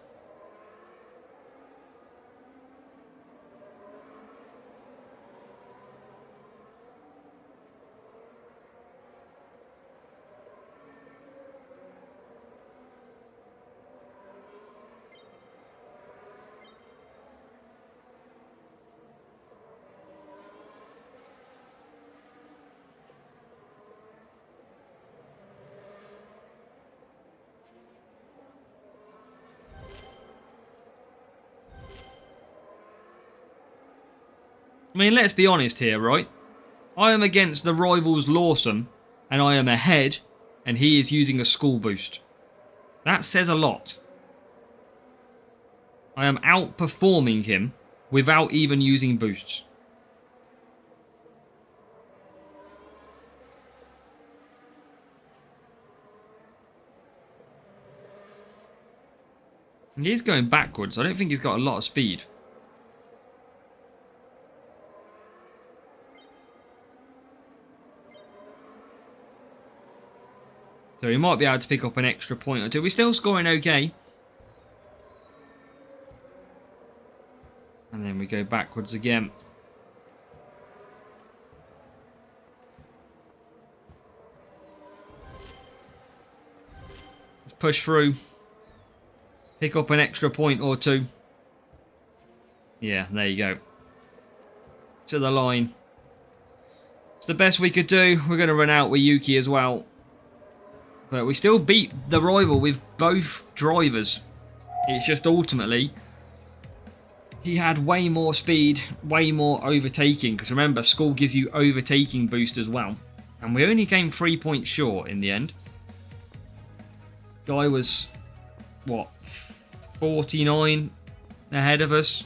B: I mean, let's be honest here, right? I am against the rival's Lawson, and I am ahead, and he is using a school boost. That says a lot. I am outperforming him without even using boosts. And he is going backwards. I don't think he's got a lot of speed. So he might be able to pick up an extra point or two. We're still scoring okay. And then we go backwards again. Let's push through. Pick up an extra point or two. Yeah, there you go. To the line. It's the best we could do. We're going to run out with Yuki as well. But we still beat the rival with both drivers. It's just ultimately, he had way more speed, way more overtaking. Because remember, school gives you overtaking boost as well. And we only came 3 points short in the end. Guy was, what, 49 ahead of us.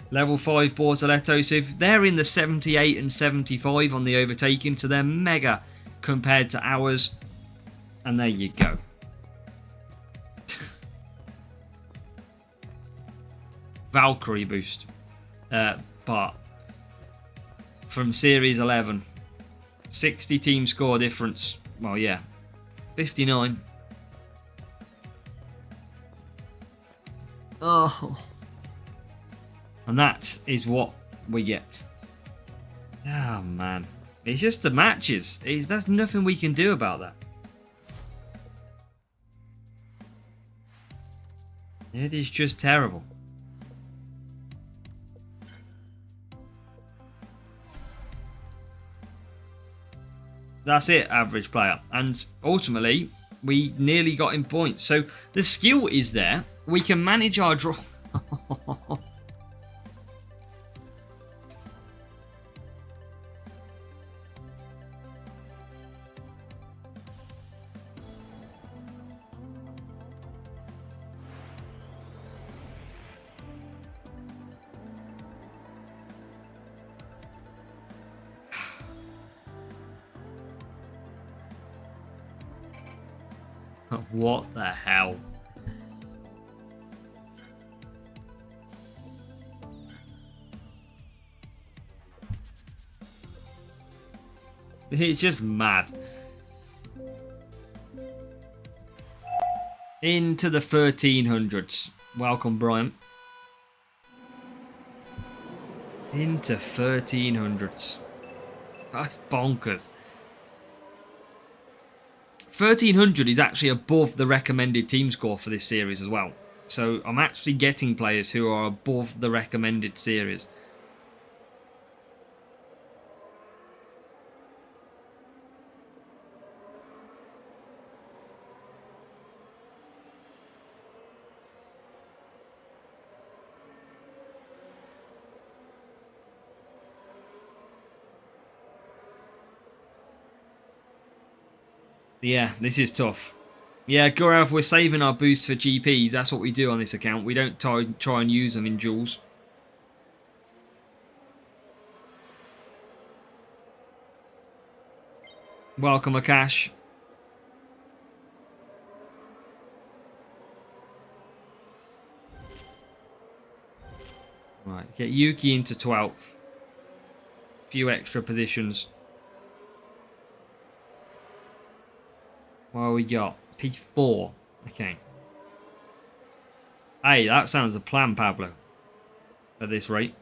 B: Level 5 Bortoletto. So if they're in the 78 and 75 on the overtaking, so they're mega compared to ours. And there you go. Valkyrie boost. But from Series 11. 60 team score difference. Well, yeah. 59. Oh. And that is what we get. Oh, man. It's just the matches. There's nothing we can do about that. It is just terrible. That's it, average player. And ultimately, we nearly got in points. So the skill is there. We can manage our draw. What the hell? It's just mad. Into the 1300s. Welcome, Brian. Into 1300s. That's bonkers. 1300 is actually above the recommended team score for this series as well. So I'm actually getting players who are above the recommended series. Yeah, this is tough. Yeah, Gurav, we're saving our boosts for GPs. That's what we do on this account. We don't try and use them in duels. Welcome, Akash. Right, Get Yuki into 12th. Few extra positions. What we got? P4. Okay. Hey, that sounds a plan, Pablo. At this rate.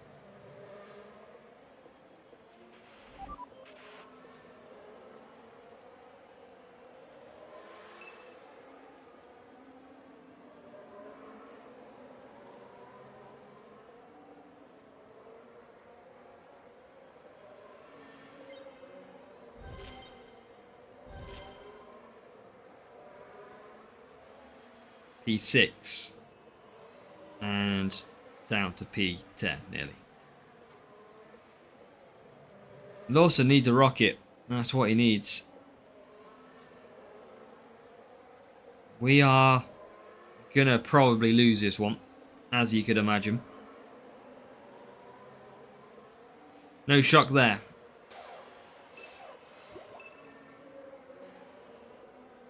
B: P6. And down to P10 nearly. Lawson needs a rocket. That's what he needs. We are gonna probably lose this one, as you could imagine. No shock there.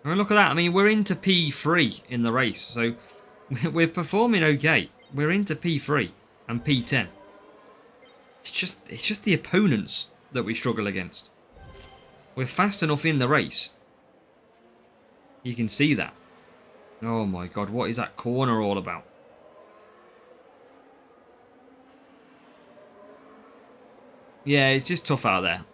B: I mean, look at that. I mean, we're into P3 in the race, so we're performing okay. We're into P3 and P10. It's just the opponents that we struggle against. We're fast enough in the race. You can see that. Oh my god, what is that corner all about? Yeah, it's just tough out there.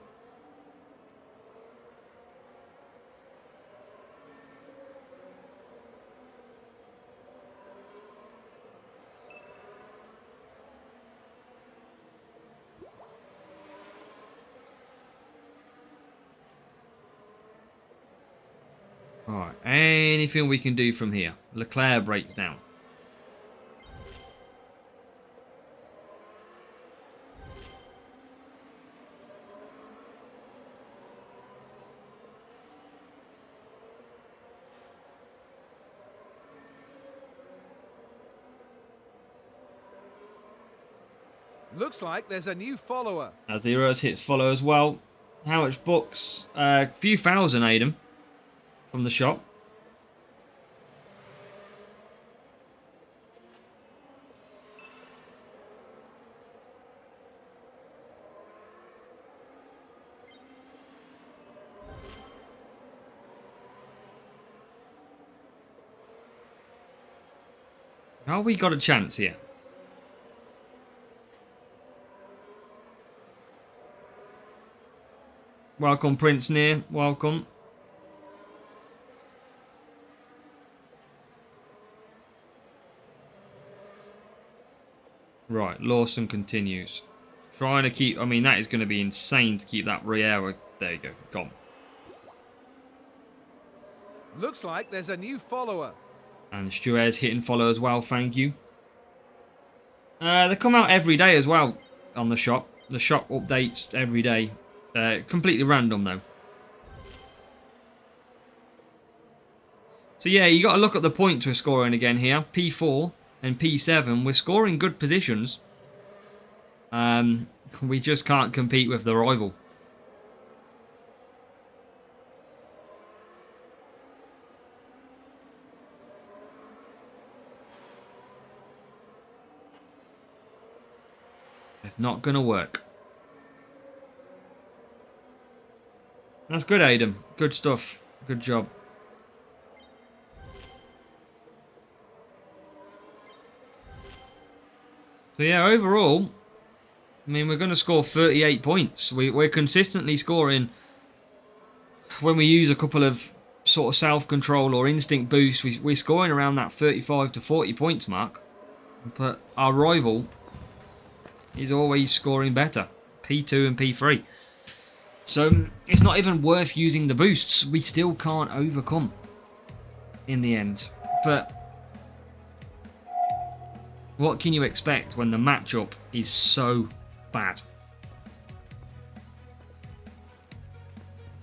B: Alright, anything we can do from here? Leclerc breaks down.
C: Looks like there's a new follower.
B: As the Heroes hits follow as well. How much bucks? A few thousand, Adam, from the shop. How we got a chance here? Welcome, Prince Near. Welcome. Right, Lawson continues. Trying to keep... I mean, that is going to be insane to keep that Riera... There you go, gone.
C: Looks like there's a new follower.
B: And Stuart's hitting follow as well, thank you. They come out every day as well on the shop. The shop updates every day. Completely random though. So yeah, you got to look at the points we're scoring again here. P4 and P7. We're scoring good positions. We just can't compete with the rival. It's not going to work. That's good, Adam. Good stuff. Good job. So yeah, overall, I mean, we're going to score 38 points. We're consistently scoring when we use a couple of sort of self-control or instinct boosts. We're scoring around that 35 to 40 points mark. But our rival is always scoring better. P2 and P3. So it's not even worth using the boosts. We still can't overcome in the end. But what can you expect when the matchup is so bad?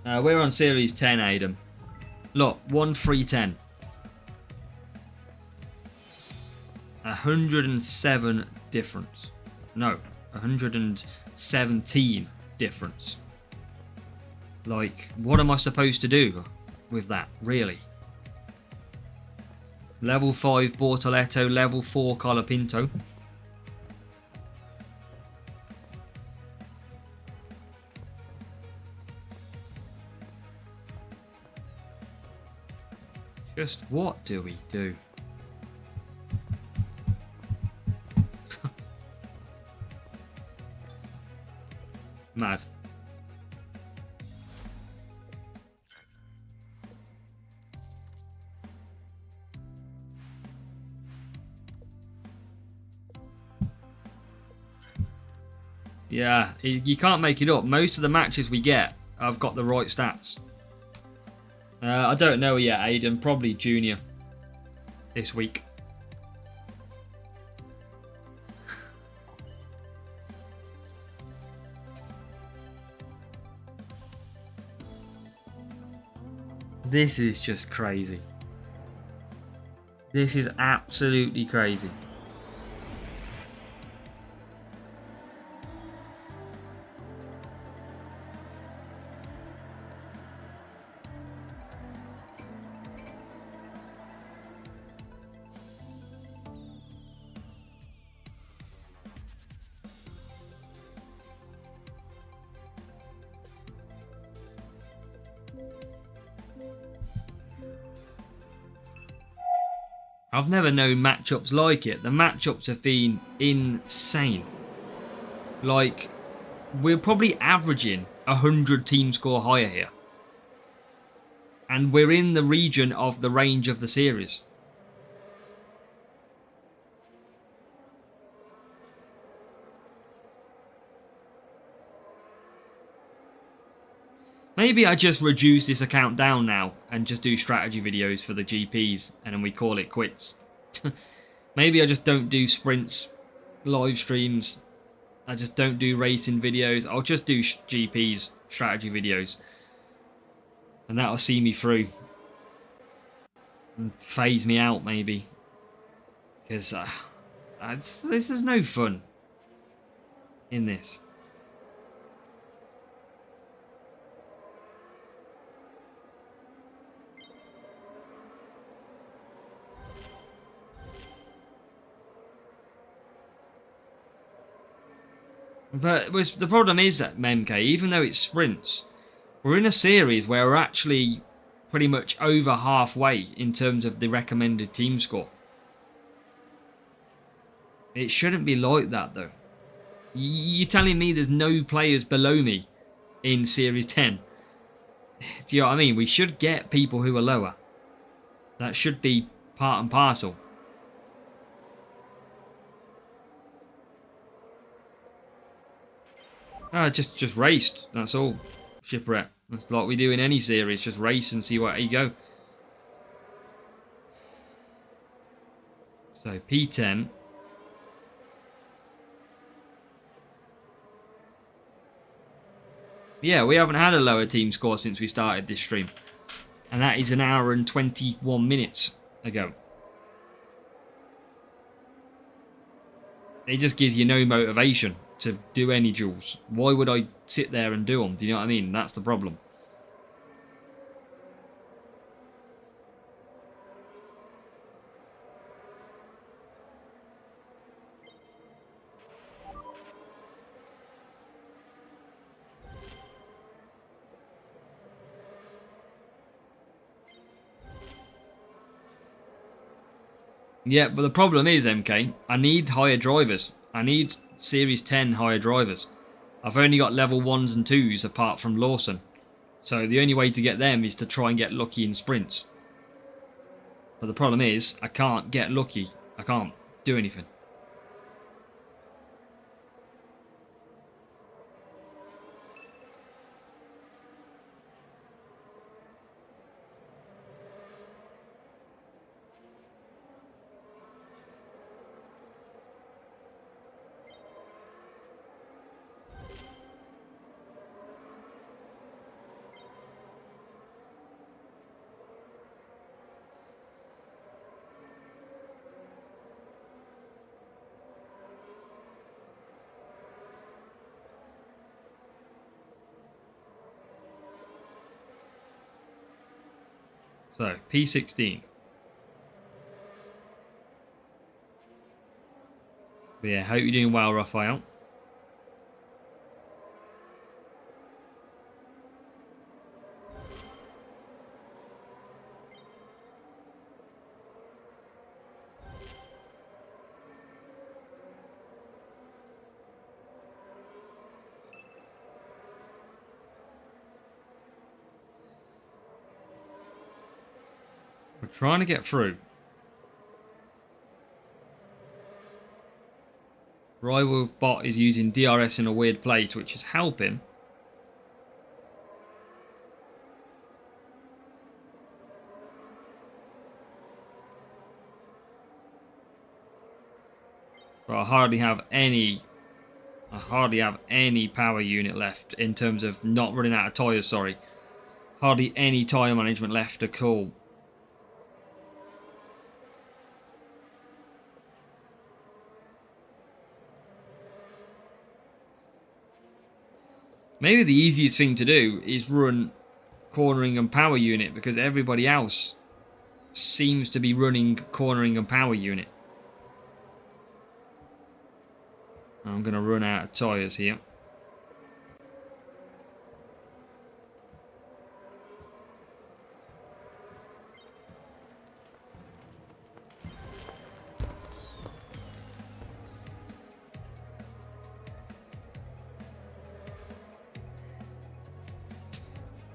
B: We're on Series 10, Adam. Look, 1-3-10. 107 difference. No, 117 difference. Like, what am I supposed to do with that, really? Level 5 Bortoletto, level 4 Colapinto. Just what do we do? Mad. Yeah, you can't make it up. Most of the matches we get, I've got the right stats. I don't know yet, Aiden. Probably junior this week. This is just crazy. This is absolutely crazy. I've never known matchups like it. The matchups have been insane. Like, we're probably averaging 100 team score higher here. And we're in the region of the range of the series. Maybe I just reduce this account down now and just do strategy videos for the GPs and then we call it quits. Maybe I just don't do sprints, live streams. I just don't do racing videos. I'll just do GPs, strategy videos. And that'll see me through. And phase me out maybe. Because this is no fun in this. But the problem is that MK, even though it's sprints, we're in a series where we're actually pretty much over halfway in terms of the recommended team score. It shouldn't be like that though. You're telling me there's no players below me in Series 10? Do you know what I mean? We should get people who are lower. That should be part and parcel. Just raced. That's all. Shipwreck. That's like we do in any series. Just race and see where you go. So P10. Yeah, we haven't had a lower team score since we started this stream. And that is an hour and 21 minutes ago. It just gives you no motivation to do any duels. Why would I sit there and do them? Do you know what I mean? That's the problem. Yeah, but the problem is, MK, I need higher drivers. I need Series 10 higher drivers. I've only got level 1s and 2s apart from Lawson. So the only way to get them is to try and get lucky in sprints. But the problem is, I can't get lucky. I can't do anything. So, P16. But yeah, hope you're doing well, Raphael. trying to get through. Rival bot is using DRS in a weird place, which is helping. But I hardly have any power unit left in terms of not running out of tyres, sorry. Hardly any tyre management left at all. Maybe the easiest thing to do is run cornering and power unit, because everybody else seems to be running cornering and power unit. I'm going to run out of tyres here.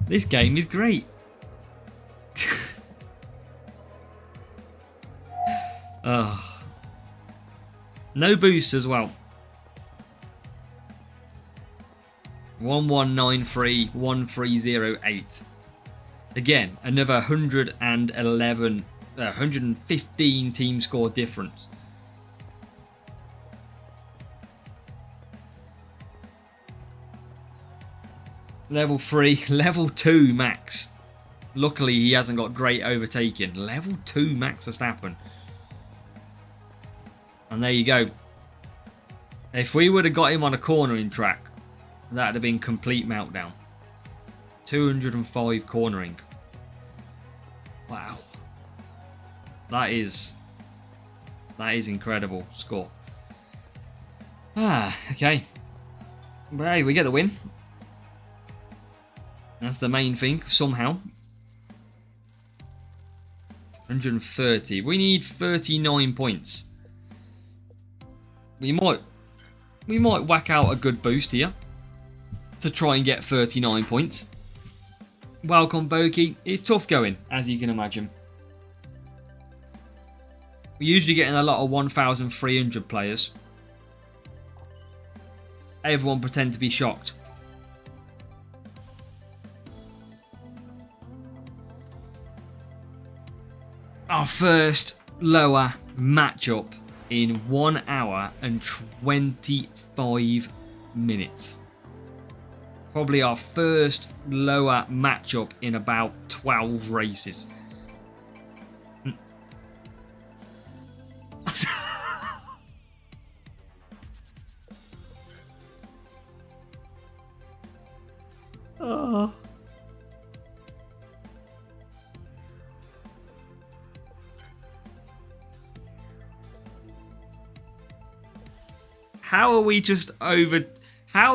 B: This game is great. Oh. No boost as well. 1193 1308. Again, another 115 team score difference. Level 3, level 2 Max. Luckily, he hasn't got great overtaking. Level 2 Max Verstappen. And there you go. If we would have got him on a cornering track, that would have been complete meltdown. 205 cornering. Wow. That is incredible score. Okay. But hey, we get the win. That's the main thing, somehow. 130. We need 39 points. We might whack out a good boost here to try and get 39 points. Welcome, Boki. It's tough going, as you can imagine. We're usually getting a lot of 1,300 players. Everyone pretend to be shocked. Our first lower matchup in 1 hour and 25 minutes. Probably our first lower matchup in about 12 races. Oh. How are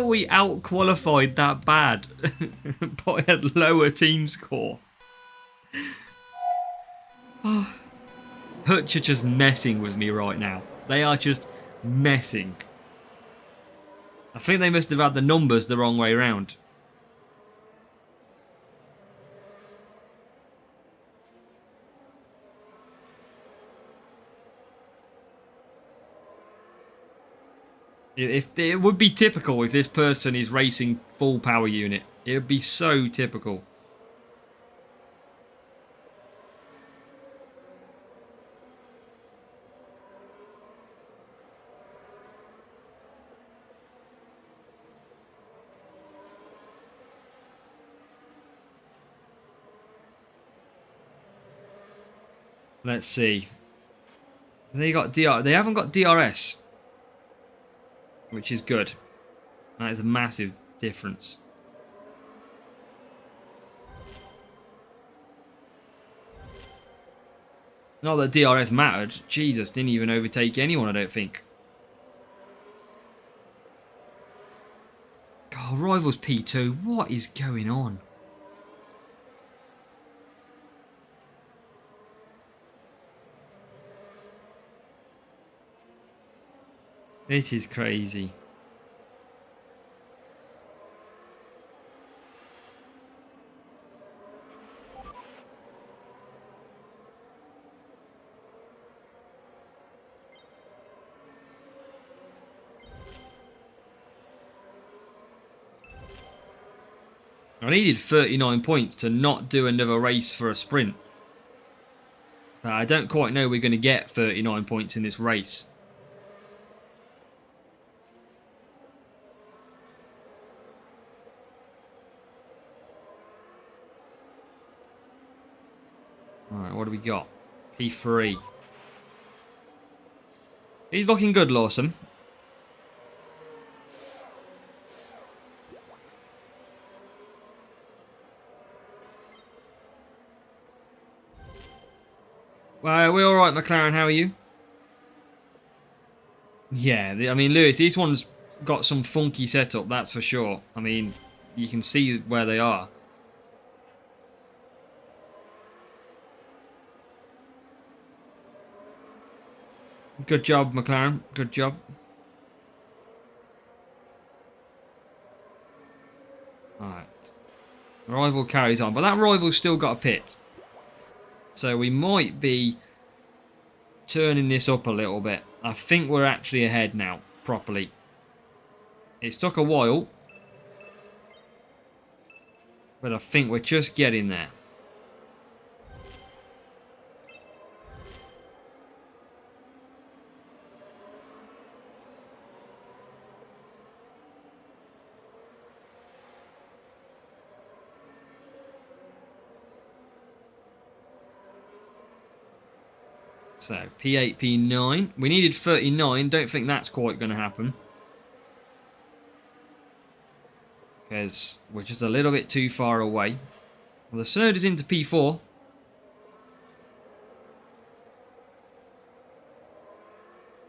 B: we out qualified that bad by a lower team score? Oh. Hutch are just messing with me right now. They are just messing. I think they must have had the numbers the wrong way around. It would be typical if this person is racing full power unit. It would be so typical. Let's see. They haven't got DRS. Which is good. That is a massive difference. Not that DRS mattered. Jesus, didn't even overtake anyone, I don't think. God, Rivals P2, what is going on? This is crazy. I needed 39 points to not do another race for a sprint. I don't quite know we're going to get 39 points in this race. Alright, what do we got? P3. He's looking good, Lawson. We're alright, McLaren. How are you? Yeah, I mean, Lewis, this one's got some funky setup, that's for sure. I mean, you can see where they are. Good job, McLaren. Good job. Alright. Rival carries on, but that rival's still got a pit. So we might be turning this up a little bit. I think we're actually ahead now, properly. It's took a while, but I think we're just getting there. So, P8, P9. We needed 39. Don't think that's quite going to happen. Because we're just a little bit too far away. Well, the Sonoda's into P4.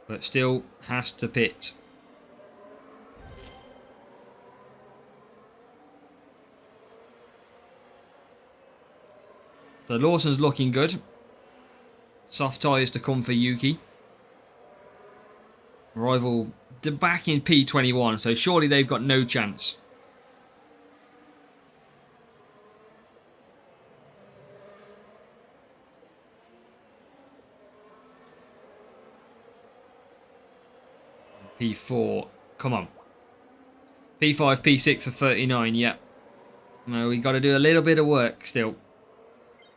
B: But still has to pit. So Lawson's looking good. Soft tyres to come for Yuki. Rival back in P21, so surely they've got no chance. P4, come on. P5, P6 of 39, yeah. No, we got to do a little bit of work still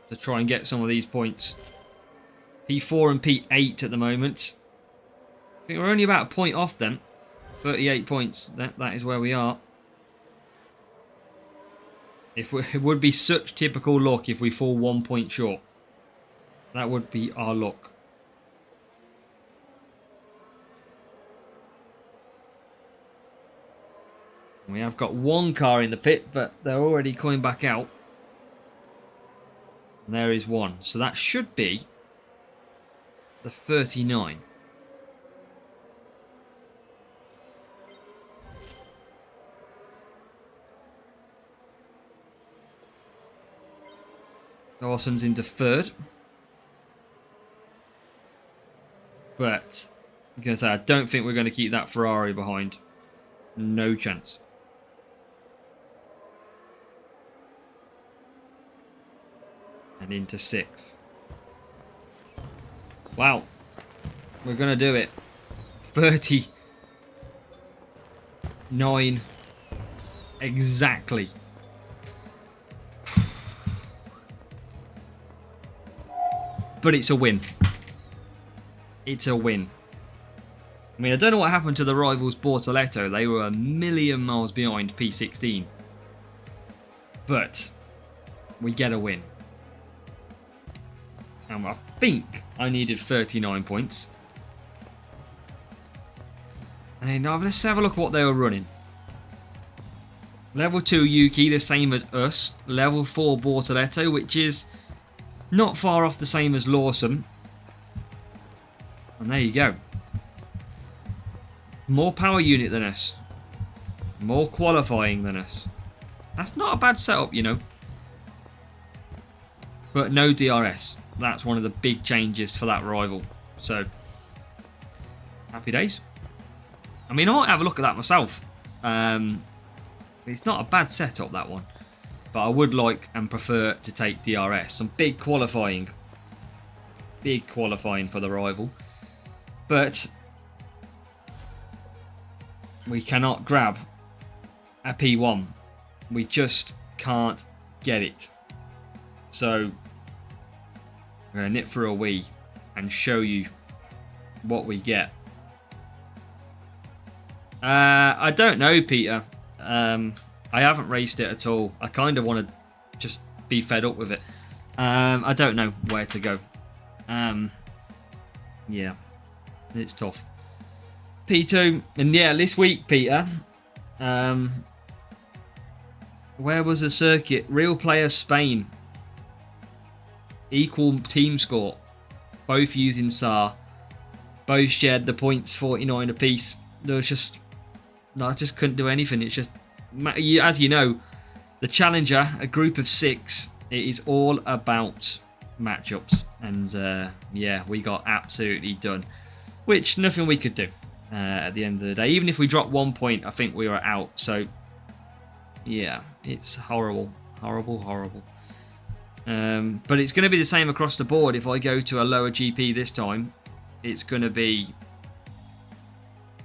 B: to try and get some of these points. P4 and P8 at the moment. I think we're only about a point off them. 38 points. That is where we are. It would be such typical luck if we fall 1 point short. That would be our luck. We have got one car in the pit, but they're already coming back out. And there is one. So that should be the 39. Dawson's into third. But I'm going to say, I don't think we're going to keep that Ferrari behind. No chance. And into sixth. Wow. We're going to do it. 39. Exactly. But it's a win. It's a win. I mean, I don't know what happened to the rivals Bortoletto. They were a million miles behind P16. But we get a win. And I think I needed 39 points. And now let's have a look at what they were running. Level 2 Yuki, the same as us. Level 4 Bortoletto, which is not far off the same as Lawson. And there you go. More power unit than us. More qualifying than us. That's not a bad setup, you know. But no DRS. That's one of the big changes for that rival. So, happy days. I mean, I might have a look at that myself. It's not a bad setup, that one. But I would like and prefer to take DRS. Some big qualifying. Big qualifying for the rival. But we cannot grab a P1. We just can't get it. So I'm going to nip for a wee and show you what we get. I don't know, Peter. I haven't raced it at all. I kind of want to just be fed up with it. I don't know where to go. Yeah, it's tough. P2, and yeah, this week, Peter, where was the circuit? Real Player Spain. Equal team score. Both using SAR. Both shared the points, 49 apiece. There was just... I just couldn't do anything. It's just... As you know, the Challenger, a group of 6, it is all about matchups. And yeah, we got absolutely done. Which, nothing we could do at the end of the day. Even if we dropped 1 point, I think we were out. So, yeah, it's horrible. Horrible, horrible. But it's going to be the same across the board. If I go to a lower GP this time, it's going to be...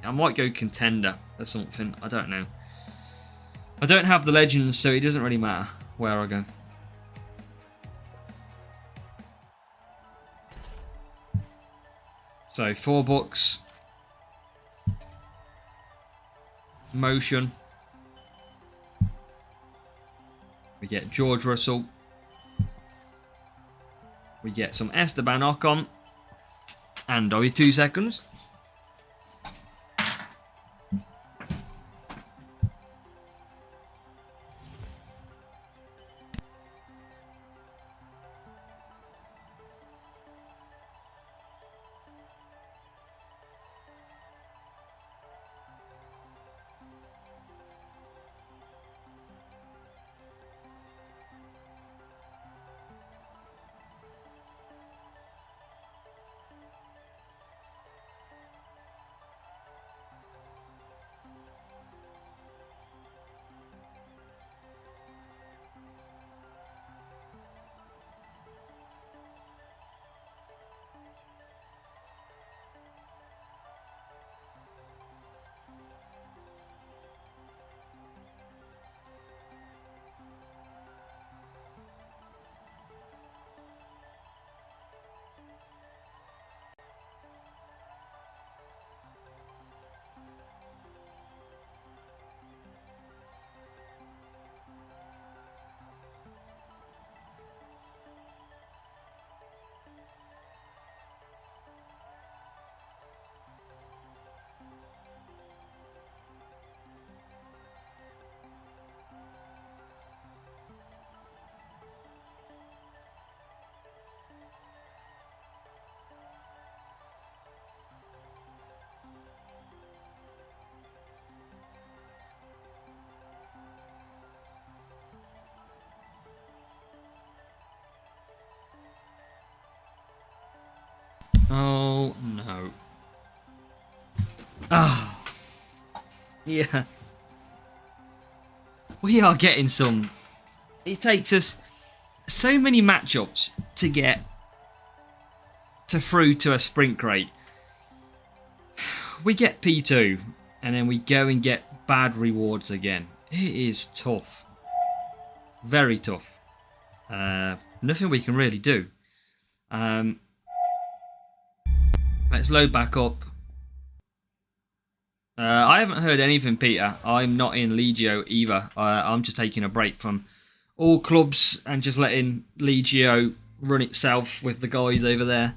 B: I might go contender or something. I don't know. I don't have the legends, so it doesn't really matter where I go. So, 4 books. Motion. We get George Russell. We get some Esteban Ocon. And only 2 seconds. Oh, no. Ah. Yeah. We are getting some... It takes us so many matchups to get through to a sprint rate. We get P2, and then we go and get bad rewards again. It is tough. Very tough. Nothing we can really do. Let's load back up. I haven't heard anything, Peter. I'm not in Legio either. I'm just taking a break from all clubs and just letting Legio run itself with the guys over there.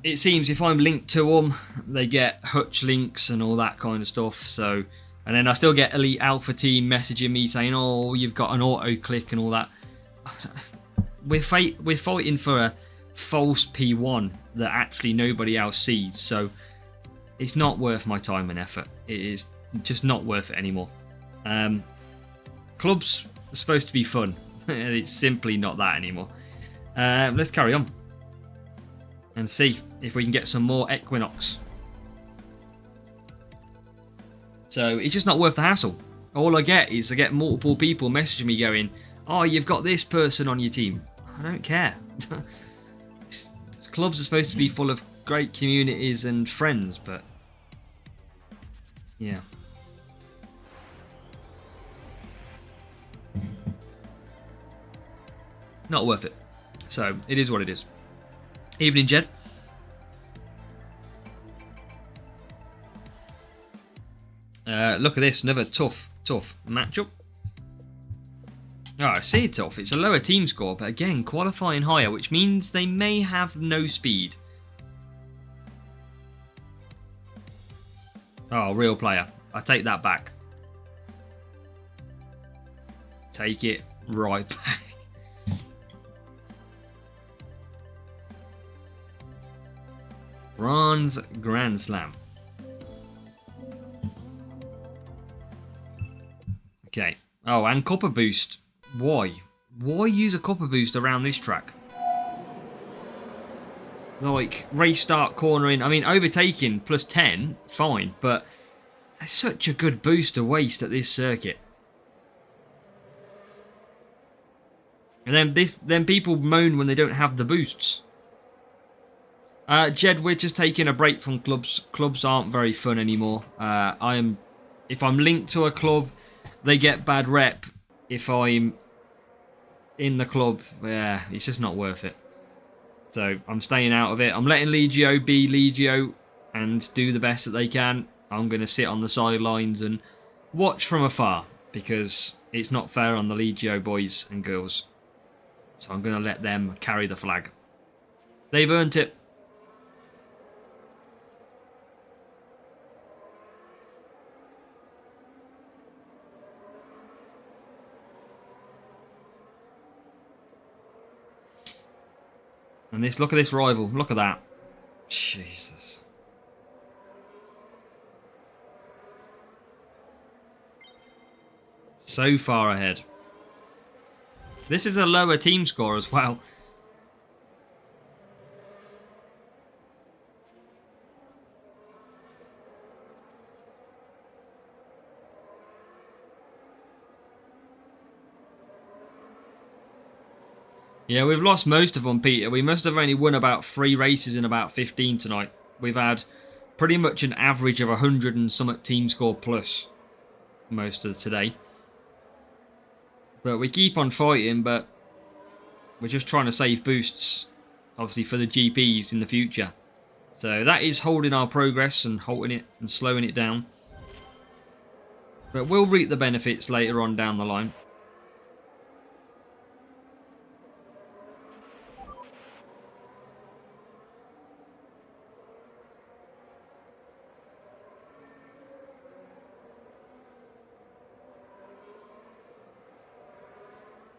B: It seems if I'm linked to them, they get Hutch links and all that kind of stuff. So, and then I still get Elite Alpha Team messaging me saying, "Oh, you've got an auto click and all that." We're fighting for a false P1 that actually nobody else sees, so it's not worth my time and effort. It is just not worth it anymore. Clubs are supposed to be fun, and it's simply not that anymore. Let's carry on and see if we can get some more Equinox. So it's just not worth the hassle. All I get is multiple people messaging me going, "Oh, you've got this person on your team." I don't care. Clubs are supposed to be full of great communities and friends, but yeah. Not worth it. So, it is what it is. Evening, Jed. Look at this. Another tough matchup. Oh, I see it's tough. It's a lower team score, but again, qualifying higher, which means they may have no speed. Oh, real player. I take that back. Take it right back. Bronze Grand Slam. Okay. Oh, and copper boost. Why? Why use a copper boost around this track? Like, race start cornering. I mean, overtaking plus 10, fine. But that's such a good boost to waste at this circuit. And then people moan when they don't have the boosts. Jed, we're just taking a break from clubs. Clubs aren't very fun anymore. If I'm linked to a club, they get bad rep. If I'm in the club, yeah, it's just not worth it. So I'm staying out of it. I'm letting Legio be Legio and do the best that they can. I'm going to sit on the sidelines and watch from afar because it's not fair on the Legio boys and girls. So I'm going to let them carry the flag. They've earned it. And this, look at this rival. Look at that. Jesus. So far ahead. This is a lower team score as well. Yeah, we've lost most of them, Peter. We must have only won about 3 races in about 15 tonight. We've had pretty much an average of 100 and some at team score plus most of today. But we keep on fighting, but we're just trying to save boosts, obviously, for the GPs in the future. So that is holding our progress and halting it and slowing it down. But we'll reap the benefits later on down the line.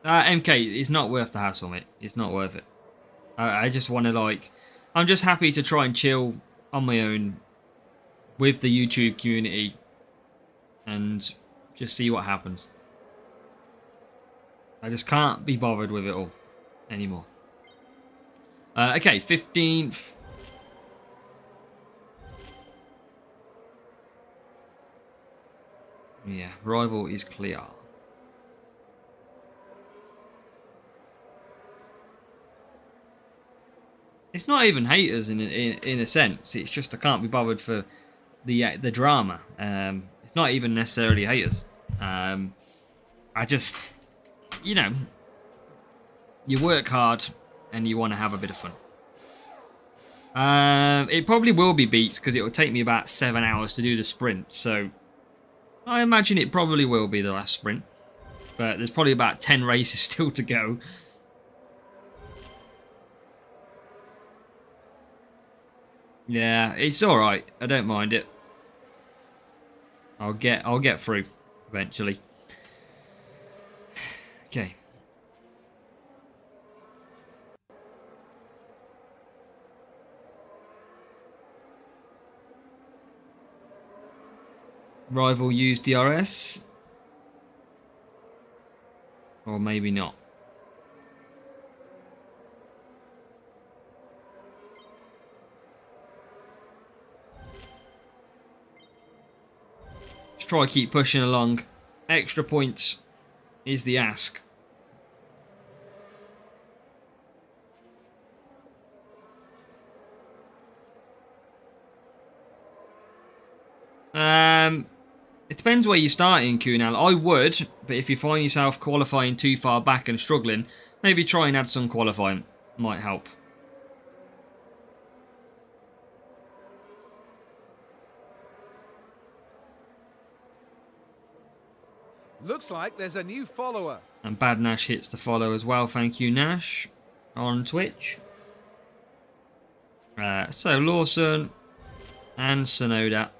B: MK, it's not worth the hassle, mate. It's not worth it. I just want to, like... I'm just happy to try and chill on my own with the YouTube community and just see what happens. I just can't be bothered with it all anymore. Okay, 15th. Yeah, rival is clear. It's not even haters in a sense. It's just I can't be bothered for the drama. It's not even necessarily haters. I just, you know, you work hard and you want to have a bit of fun. It probably will be beats because it will take me about 7 hours to do the sprint. So I imagine it probably will be the last sprint. But there's probably about 10 races still to go. Yeah, it's all right. I don't mind it. I'll get through eventually. Okay. Rival use DRS, or maybe not. Try keep pushing along. Extra points is the ask. It depends where you're starting, Kunal. I would, but if you find yourself qualifying too far back and struggling, maybe try and add some qualifying. Might help.
C: Looks like there's a new follower.
B: And Bad Nash hits the follow as well. Thank you, Nash, on Twitch. So Lawson and Sonoda.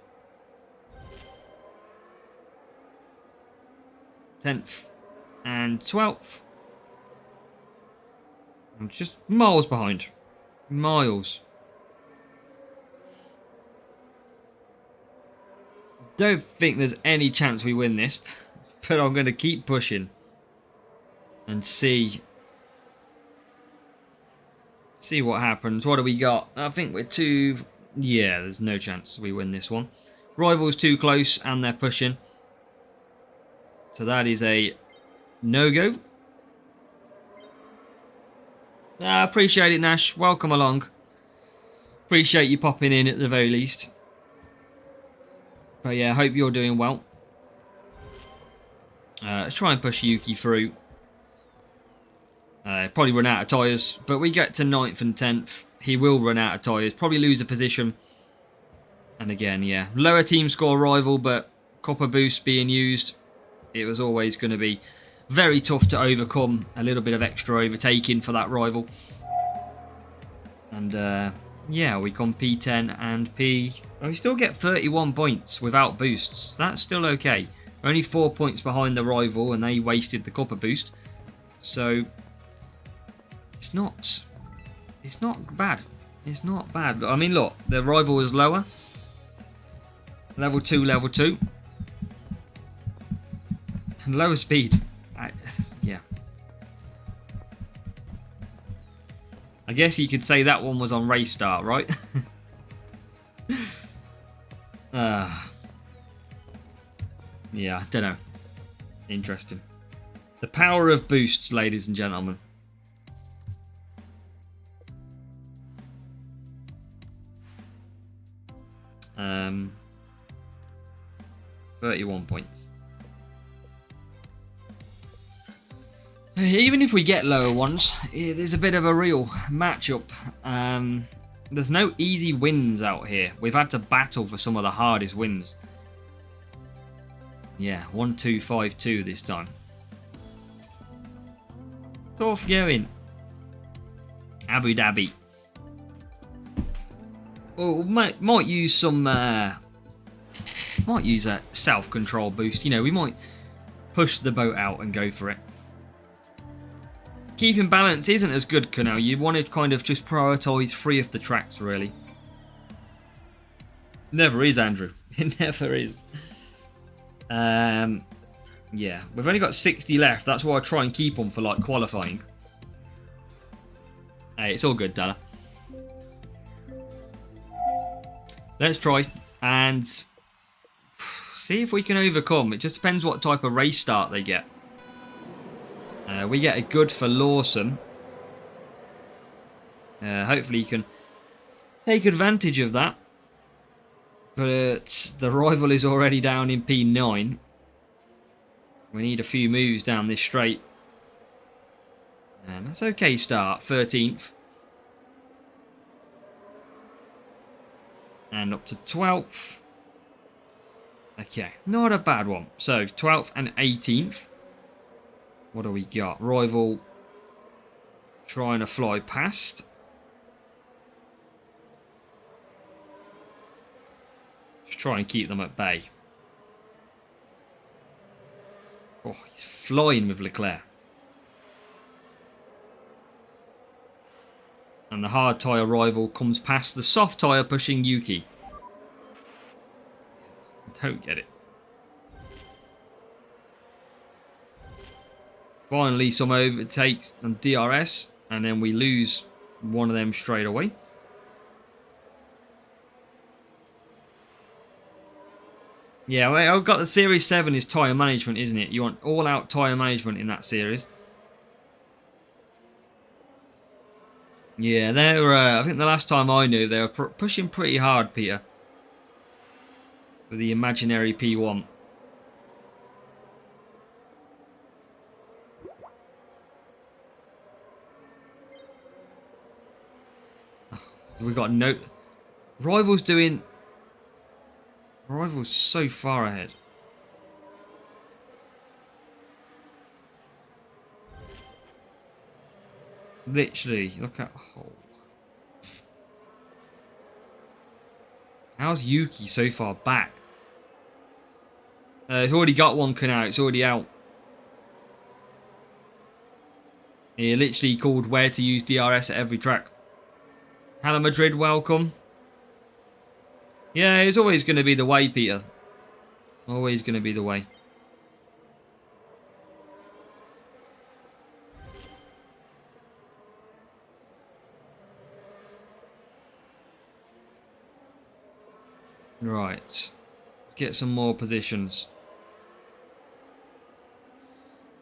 B: 10th and 12th. I'm just miles behind. Miles. Don't think there's any chance we win this, but I'm going to keep pushing and see what happens. What do we got? I think we're too... Yeah, there's no chance we win this one. Rival's too close and they're pushing. So that is a no-go. Appreciate it, Nash. Welcome along. Appreciate you popping in at the very least. But yeah, hope you're doing well. Let's try and push Yuki through. Probably run out of tyres, but we get to 9th and 10th. He will run out of tyres, probably lose a position. And again, yeah, lower team score rival, but copper boost being used. It was always going to be very tough to overcome a little bit of extra overtaking for that rival. And yeah, we come P10 and P... Oh, we still get 31 points without boosts. That's still okay. Only 4 points behind the rival and they wasted the copper boost. So it's not bad. It's not bad. I mean, look, the rival is lower. Level 2, level 2. And lower speed. Yeah. I guess you could say that one was on race start, right? Yeah, I don't know. Interesting. The power of boosts, ladies and gentlemen. Um, 31 points. Even if we get lower ones, it is a bit of a real matchup. There's no easy wins out here. We've had to battle for some of the hardest wins. Yeah, 1-2-5-2 this time. Tough going. Abu Dhabi. Oh, might use some. Might use a self-control boost. You know, we might push the boat out and go for it. Keeping balance isn't as good, Canal. You want to kind of just prioritise 3 of the tracks, really. Never is, Andrew. It never is. Yeah, we've only got 60 left. That's why I try and keep them for like qualifying. Hey, it's all good, Dalla. Let's try and see if we can overcome. It just depends what type of race start they get. We get a good for Lawson. Hopefully you can take advantage of that. But the rival is already down in P9. We need a few moves down this straight. And that's okay start. 13th. And up to 12th. Okay, not a bad one. So 12th and 18th. What do we got? Rival trying to fly past. Just try and keep them at bay. Oh, he's flying with Leclerc. And the hard tyre rival comes past the soft tyre pushing Yuki. Don't get it. Finally, some overtakes on DRS, and then we lose one of them straight away. Yeah, well, I've got the Series 7 is tyre management, isn't it? You want all-out tyre management in that series. Yeah, they're. I think the last time I knew, they were pushing pretty hard, Peter. For the imaginary P1. We've got no... Rivals doing... Rivals so far ahead. Literally, look at... Oh. How's Yuki so far back? It's already got one canal. It's already out. He literally called where to use DRS at every track. Hala Madrid, welcome. Yeah, it's always going to be the way, Peter. Always going to be the way. Right. Get some more positions.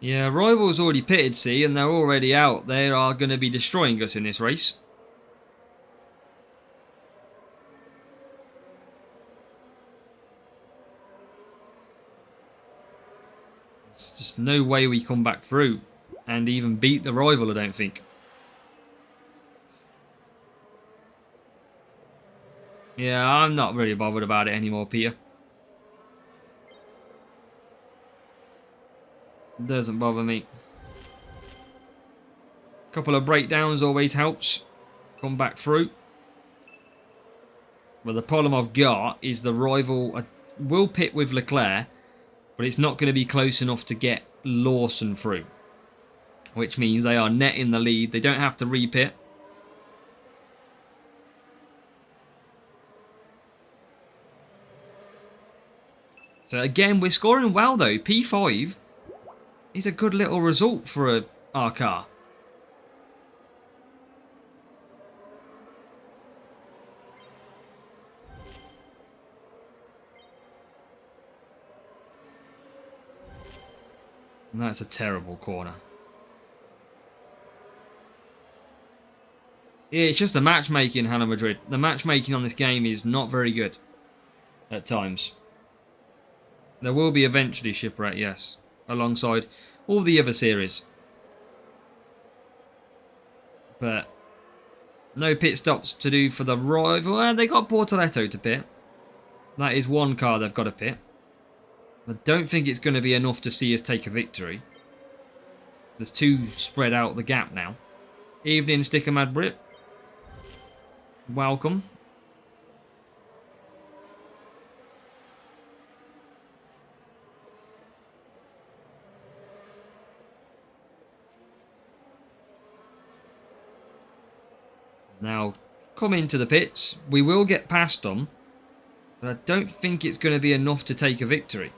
B: Yeah, Rival's already pitted, see, and they're already out. They are going to be destroying us in this race. There's just no way we come back through and even beat the Rival, I don't think. Yeah, I'm not really bothered about it anymore, Peter. Doesn't bother me. Couple of breakdowns always helps. Come back through. Well, the problem I've got is the Rival will pit with Leclerc, but it's not going to be close enough to get Lawson through. Which means they are net in the lead. They don't have to repit. So again, we're scoring well though. P5 is a good little result for our car. And that's a terrible corner. Yeah, it's just the matchmaking, Hala Madrid. The matchmaking on this game is not very good at times. There will be eventually Shipwreck, yes, alongside all the other series. But no pit stops to do for the Rival. And they got Portoletto to pit. That is one car they've got to pit. I don't think it's going to be enough to see us take a victory. There's two spread out the gap now. Evening, Sticker Mad Brit. Welcome. Now, come into the pits. We will get past them. But I don't think it's going to be enough to take a victory.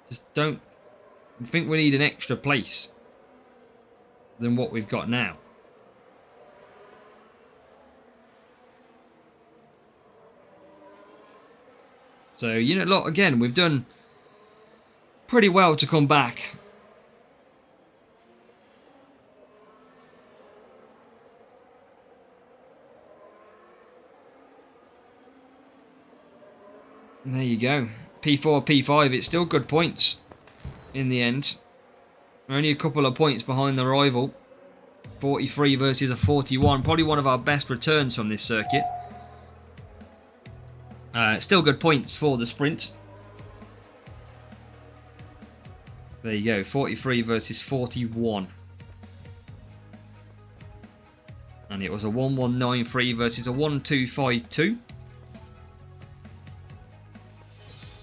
B: Just don't think we need an extra place than what we've got now. So, you know, look, again, we've done pretty well to come back. There you go. P4, P5, it's still good points in the end. We're only a couple of points behind the Rival. 43 versus a 41. Probably one of our best returns from this circuit. Still good points for the sprint. There you go. 43 versus 41. And it was a 1193 versus a 1252.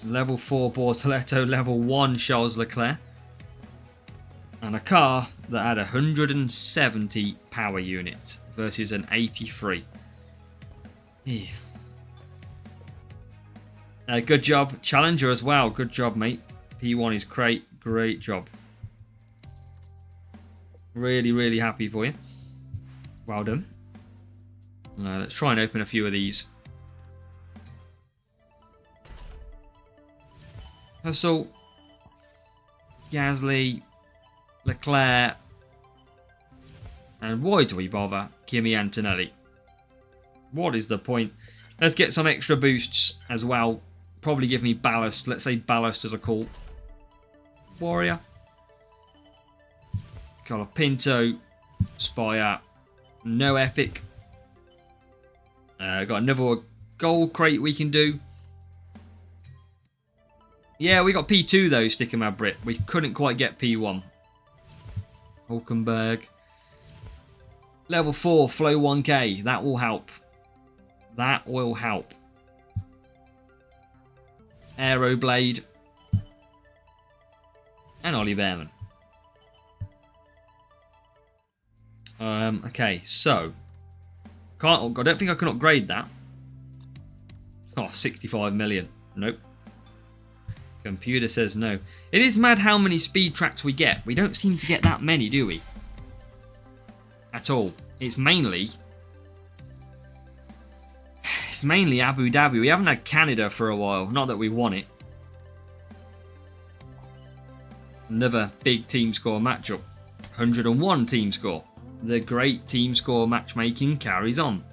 B: Level 4 Bortoletto, level 1 Charles Leclerc. And a car that had 170 power units versus an 83. Yeah. Good job. Challenger as well. Good job, mate. P1 is great. Great job. Really, really happy for you. Well done. Let's try and open a few of these. Hustle, Gasly, Leclerc, and why do we bother? Kimi Antonelli. What is the point? Let's get some extra boosts as well. Probably give me ballast. Let's say ballast as a call. Warrior. Colopinto, Spire, No epic. Got another gold crate we can do. Yeah, we got P2 though, Sticker Mad Brit. We couldn't quite get P1. Hulkenberg. Level 4, Flow 1k. That will help. That will help. Aeroblade. And Ollie Behrman. Okay, so. I don't think I can upgrade that. Oh, 65 million. Nope. Computer says no. It is mad how many speed tracks we get. We don't seem to get that many, do we? At all. It's mainly Abu Dhabi. We haven't had Canada for a while. Not that we want it. Another big team score matchup. 101 team score. The great team score matchmaking carries on.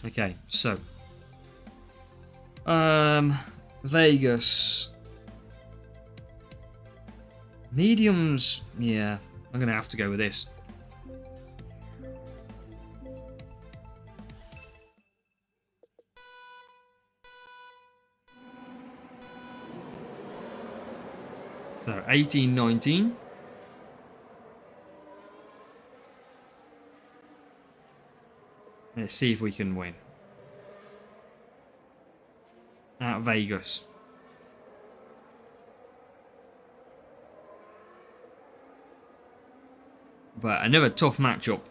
B: Okay, so Vegas. Mediums, yeah, I'm gonna have to go with this. So 18, 19. Let's see if we can win. At Vegas. But another tough matchup.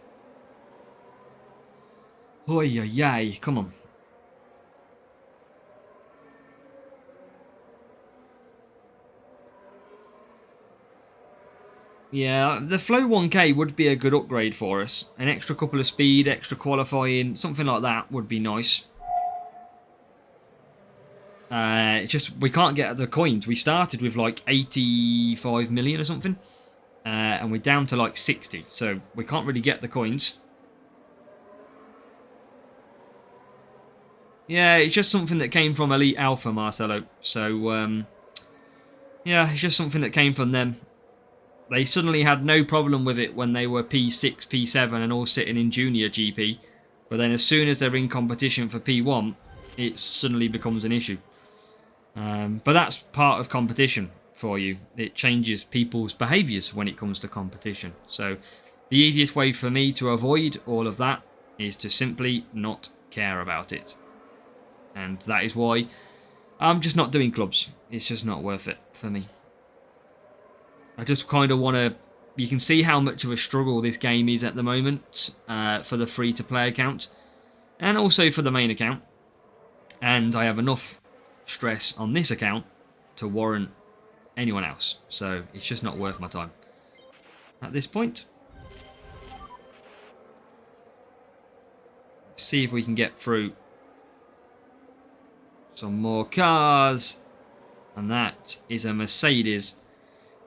B: Oi, yay, come on. Yeah, the Flow 1k would be a good upgrade for us. An extra couple of speed, extra qualifying, something like that would be nice. It's just we can't get the coins. We started with like 85 million or something. And we're down to like 60. So we can't really get the coins. Yeah, it's just something that came from Elite Alpha, Marcelo. So, yeah, it's just something that came from them. They suddenly had no problem with it when they were P6, P7 and all sitting in Junior GP. But then as soon as they're in competition for P1, it suddenly becomes an issue. But that's part of competition for you. It changes people's behaviours when it comes to competition. So the easiest way for me to avoid all of that is to simply not care about it. And that is why I'm just not doing clubs. It's just not worth it for me. I just kind of want to... You can see how much of a struggle this game is at the moment for the free-to-play account. And also for the main account. And I have enough stress on this account to warrant anyone else. So it's just not worth my time at this point. Let's see if we can get through some more cars. And that is a Mercedes.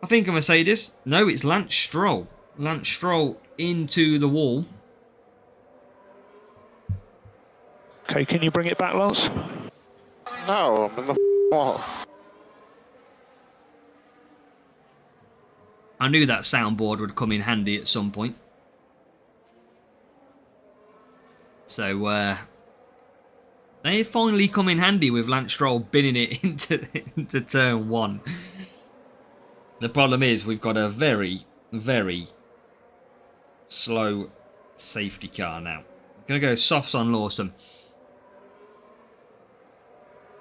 B: I think a Mercedes. No, it's Lance Stroll. Lance Stroll into the wall.
D: Okay, can you bring it back, Lance?
E: No, I'm in the wall.
B: I knew that soundboard would come in handy at some point. So, they finally come in handy with Lance Stroll binning it into turn 1. The problem is we've got a very, very slow safety car now. I'm going to go softs on Lawson.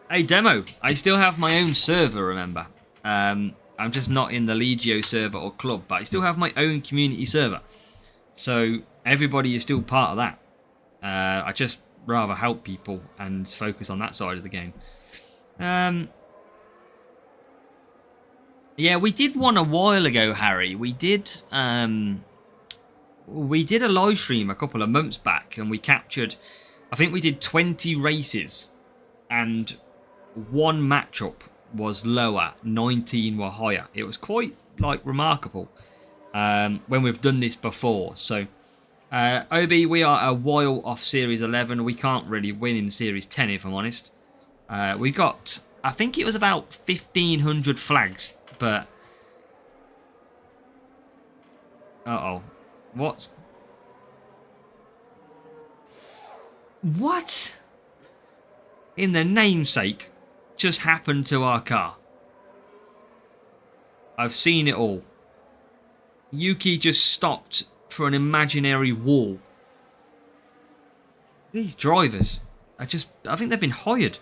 B: Hey, demo. I still have my own server, remember. I'm just not in the Legio server or club, but I still have my own community server. So everybody is still part of that. I just rather help people and focus on that side of the game. Yeah, we did one a while ago, Harry. We did a live stream a couple of months back, and we captured, I think we did 20 races, and one matchup was lower, 19 were higher. It was quite like remarkable when we've done this before. So, OB, we are a while off Series 11. We can't really win in Series 10, if I'm honest. We got, I think it was about 1,500 flags, but... Uh-oh. What? What? In the namesake just happened to our car? I've seen it all. Yuki just stopped for an imaginary wall. These drivers are just... I think they've been hired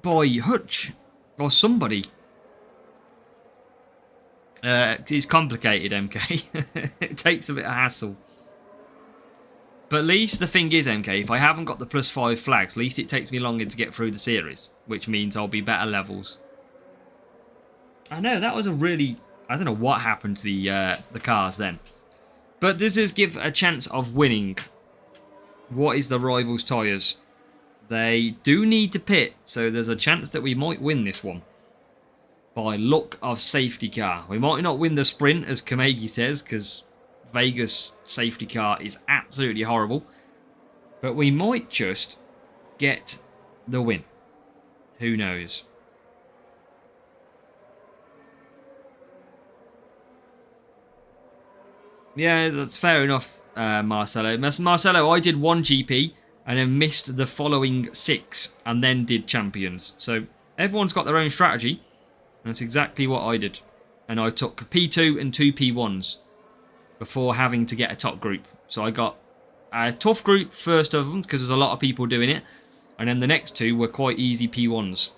B: by Hutch or somebody. It's complicated, MK. It takes a bit of hassle. But at least the thing is, MK, if I haven't got the +5 flags, at least it takes me longer to get through the series, which means I'll be better levels. I know, that was a really... I don't know what happened to the cars then. But this does give a chance of winning. What is the rivals' tyres? They do need to pit, so there's a chance that we might win this one. By luck of safety car. We might not win the sprint, as Kamegi says, because Vega's safety car is absolutely horrible. But we might just get the win. Who knows? Yeah, that's fair enough, Marcelo. Marcelo, I did 1 GP and then missed the following 6 and then did champions. So everyone's got their own strategy. That's exactly what I did. And I took P2 and 2 P1s before having to get a top group. So I got a tough group first of them because there's a lot of people doing it. And then the next 2 were quite easy P1s.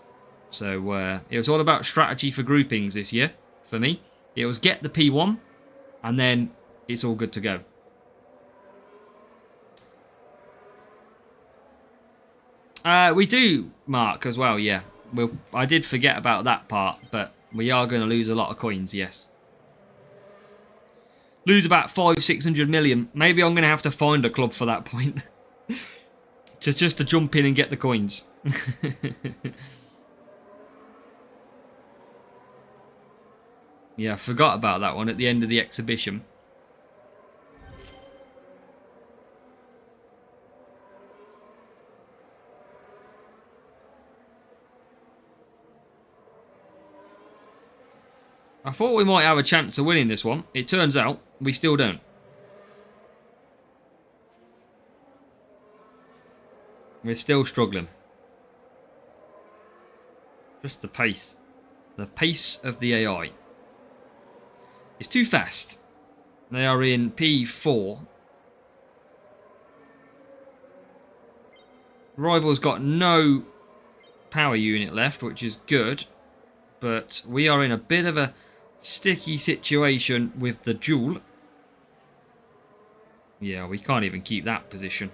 B: So it was all about strategy for groupings this year for me. It was get the P1 and then it's all good to go. We do, Mark, as well, yeah. I did forget about that part, but we are going to lose a lot of coins, yes. Lose about 500-600 million. Maybe I'm going to have to find a club for that point. just to jump in and get the coins. Yeah, I forgot about that one at the end of the exhibition. I thought we might have a chance of winning this one. It turns out we still don't. We're still struggling. Just the pace. The pace of the AI. It's too fast. They are in P4. Rival's got no power unit left, which is good. But we are in a bit of a sticky situation with the Joule. Yeah, we can't even keep that position.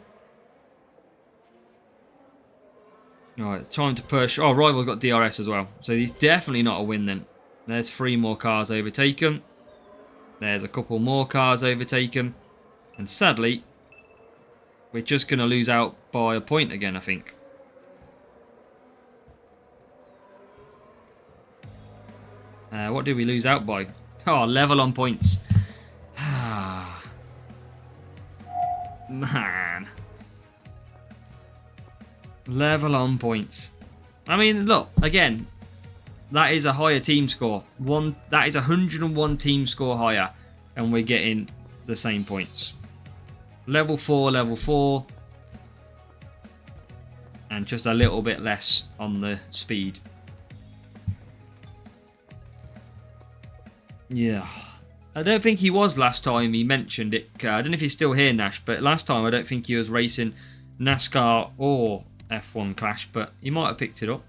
B: Alright, time to push. Oh, Rival's got DRS as well. So he's definitely not a win then. There's 3 more cars overtaken. There's a couple more cars overtaken. And sadly, we're just going to lose out by a point again, I think. What did we lose out by? Oh, level on points. Man. Level on points. I mean, look, again, that is a higher team score. That is 101 team score higher, and we're getting the same points. Level 4, and just a little bit less on the speed. Yeah. I don't think he was last time he mentioned it. I don't know if he's still here, Nash, but last time I don't think he was racing NASCAR or F1 Clash, but he might have picked it up.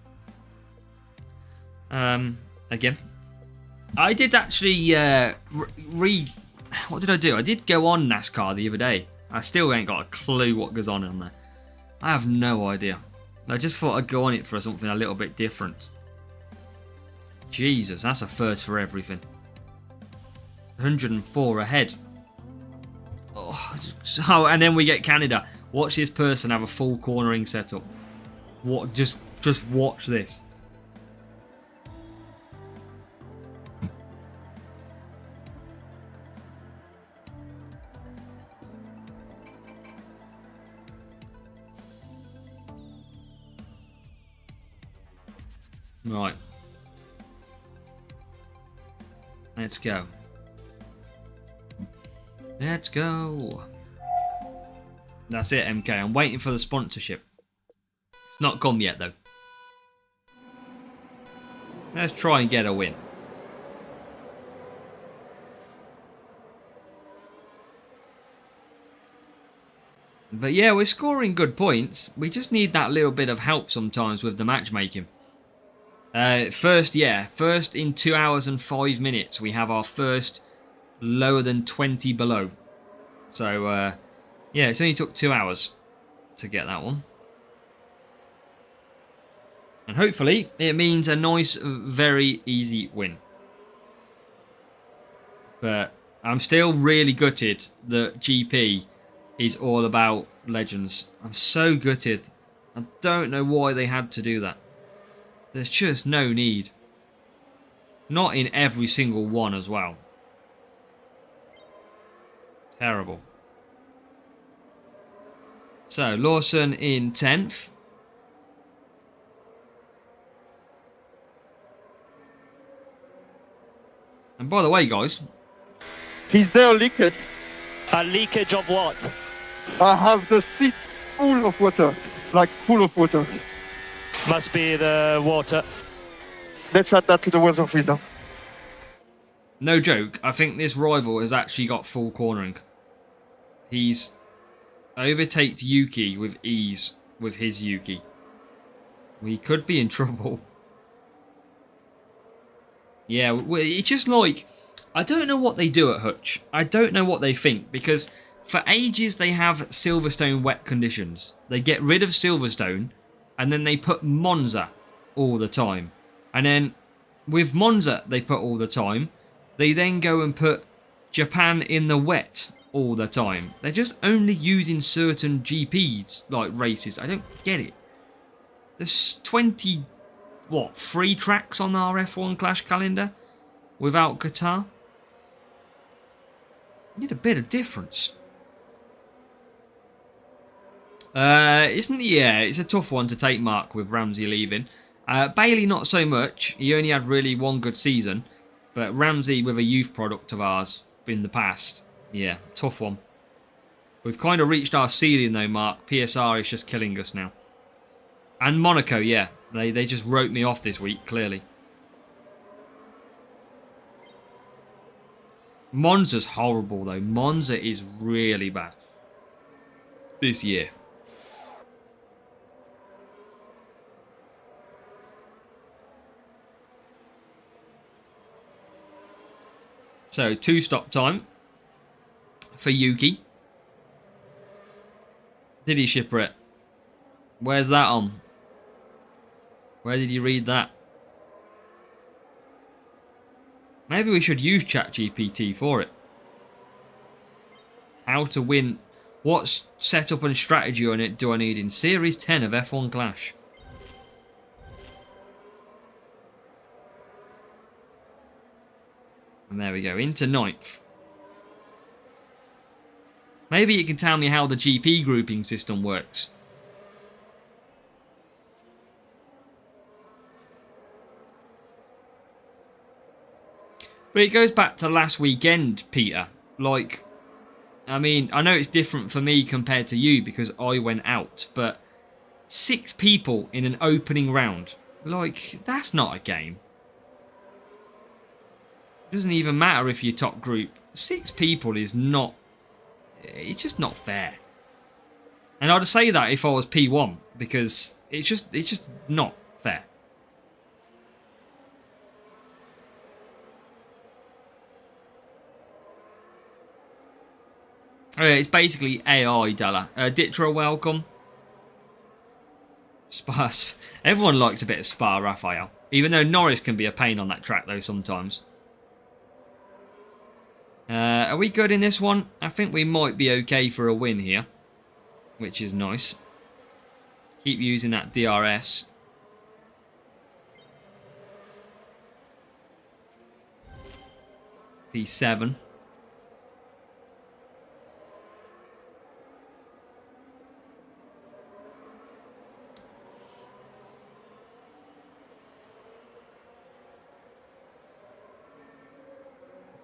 B: Again. I did actually what did I do? I did go on NASCAR the other day. I still ain't got a clue what goes on there. I have no idea. I just thought I'd go on it for something a little bit different. Jesus, that's a first for everything. 104 ahead. Oh, and then we get Canada. Watch this person have a full cornering setup. What? Just watch this. Right. Let's go. Let's go. That's it, MK. I'm waiting for the sponsorship. It's not come yet, though. Let's try and get a win. But yeah, we're scoring good points. We just need that little bit of help sometimes with the matchmaking. First in 2 hours and 5 minutes, we have our first lower than 20 below. So, yeah, it only took 2 hours to get that one. And hopefully, it means a nice, very easy win. But I'm still really gutted that GP is all about legends. I'm so gutted. I don't know why they had to do that. There's just no need. Not in every single one as well. Terrible. So, Lawson in 10th. And by the way, guys.
F: Is there a leakage?
D: A leakage of what?
F: I have the seat full of water. Like full of water.
D: Must be the water.
F: Let's add that to the weather freezer.
B: No joke, I think this rival has actually got full cornering. He's overtaked Yuki with ease with his Yuki. We could be in trouble. Yeah, it's just like, I don't know what they do at Hutch. I don't know what they think, because for ages they have Silverstone wet conditions. They get rid of Silverstone, and then they put Monza all the time. And then with Monza they put all the time, they then go and put Japan in the wet all the time. They're just only using certain GPs, like races. I don't get it. There's 20, what, 3 tracks on our F1 Clash calendar without Qatar? Need a bit of difference. It's a tough one to take, Mark, with Ramsey leaving. Bailey not so much. He only had really one good season. But Ramsey with a youth product of ours in the past. Yeah, tough one. We've kind of reached our ceiling though, Mark. PSR is just killing us now. And Monaco, yeah. They just wrote me off this week, clearly. Monza's horrible though. Monza is really bad this year. So, 2 stop time for Yuki. Did he shipper it? Where's that on? Where did you read that? Maybe we should use ChatGPT for it. How to win. What setup and strategy on it do I need in Series 10 of F1 Clash? And there we go, into 9th. Maybe you can tell me how the GP grouping system works. But it goes back to last weekend, Peter. Like, I mean, I know it's different for me compared to you because I went out, but 6 people in an opening round. Like, that's not a game. It doesn't even matter if you're top group. 6 people is not... It's just not fair. And I'd say that if I was P1, because it's just not fair. It's basically AI, Della. Ditra, welcome. Spa. Everyone likes a bit of Spa, Raphael. Even though Norris can be a pain on that track, though, sometimes. Are we good in this one? I think we might be okay for a win here. Which is nice. Keep using that DRS. P7.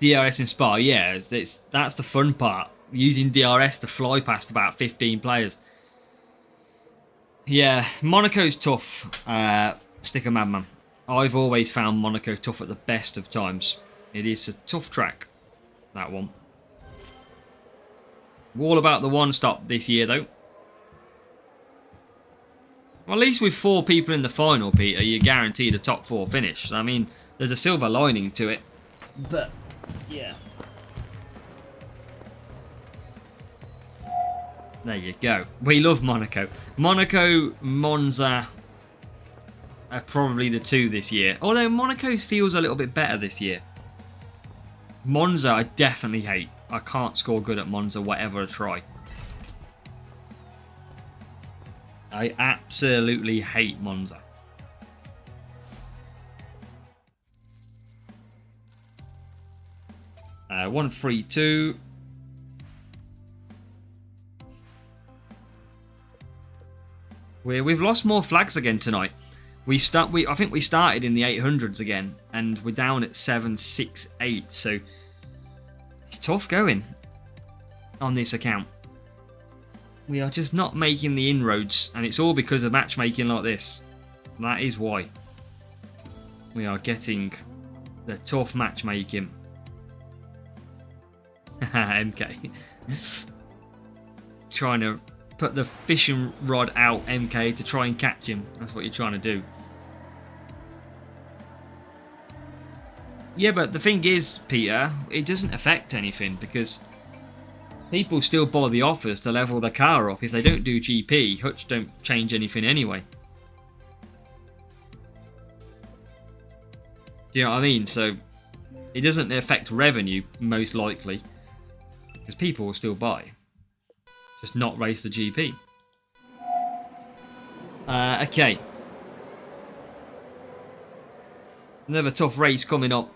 B: DRS in Spa, yeah, that's the fun part. Using DRS to fly past about 15 players. Yeah, Monaco's tough, Sticker Madman. I've always found Monaco tough at the best of times. It is a tough track, that one. We're all about the one-stop this year, though. Well, at least with 4 people in the final, Peter, you're guaranteed a top 4 finish. I mean, there's a silver lining to it. But, yeah. There you go. We love Monaco. Monaco, Monza are probably the 2 this year. Although Monaco feels a little bit better this year. Monza I definitely hate. I can't score good at Monza, whatever I try. I absolutely hate Monza. Uh, 1-3-2. We've lost more flags again tonight. I think we started in the 800s again, and we're down at 768. So it's tough going on this account. We are just not making the inroads, and it's all because of matchmaking like this. That is why we are getting the tough matchmaking. MK trying to put the fishing rod out, MK, to try and catch him. That's what you're trying to do. Yeah, but the thing is, Peter, it doesn't affect anything because people still buy the offers to level the car up. If they don't do GP, Hutch don't change anything anyway. Do you know what I mean? So it doesn't affect revenue, most likely, because people will still buy. Just not race the GP. Okay. Another tough race coming up.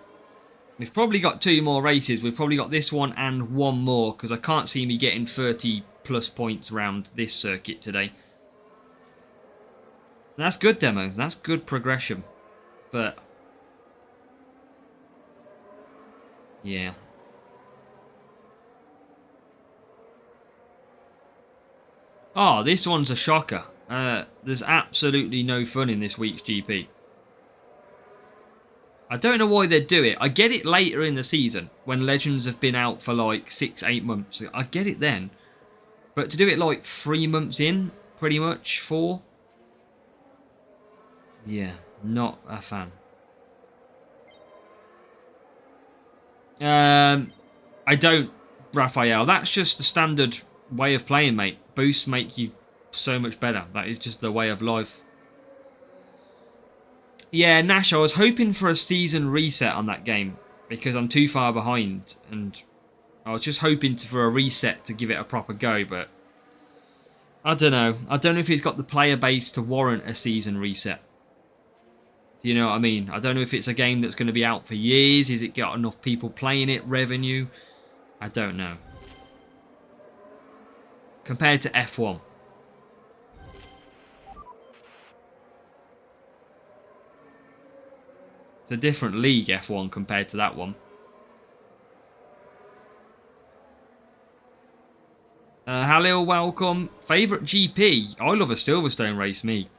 B: We've probably got 2 more races. We've probably got this one and one more, because I can't see me getting 30 plus points around this circuit today. That's good, Demo. That's good progression. But yeah. Oh, this one's a shocker. There's absolutely no fun in this week's GP. I don't know why they do it. I get it later in the season when Legends have been out for like 6-8 months. I get it then. But to do it like 3 months in, pretty much, 4. Yeah, not a fan. I don't, Raphael. That's just the standard way of playing, mate. Boosts make you so much better. That is just the way of life. Yeah, Nash, I was hoping for a season reset on that game because I'm too far behind, and I was just hoping for a reset to give it a proper go, but I don't know. I don't know if it's got the player base to warrant a season reset. Do you know what I mean? I don't know if it's a game that's going to be out for years. Is it got enough people playing it? Revenue? I don't know. Compared to F1. It's a different league, F1, compared to that one. Halil, welcome. Favourite GP? I love a Silverstone race, me.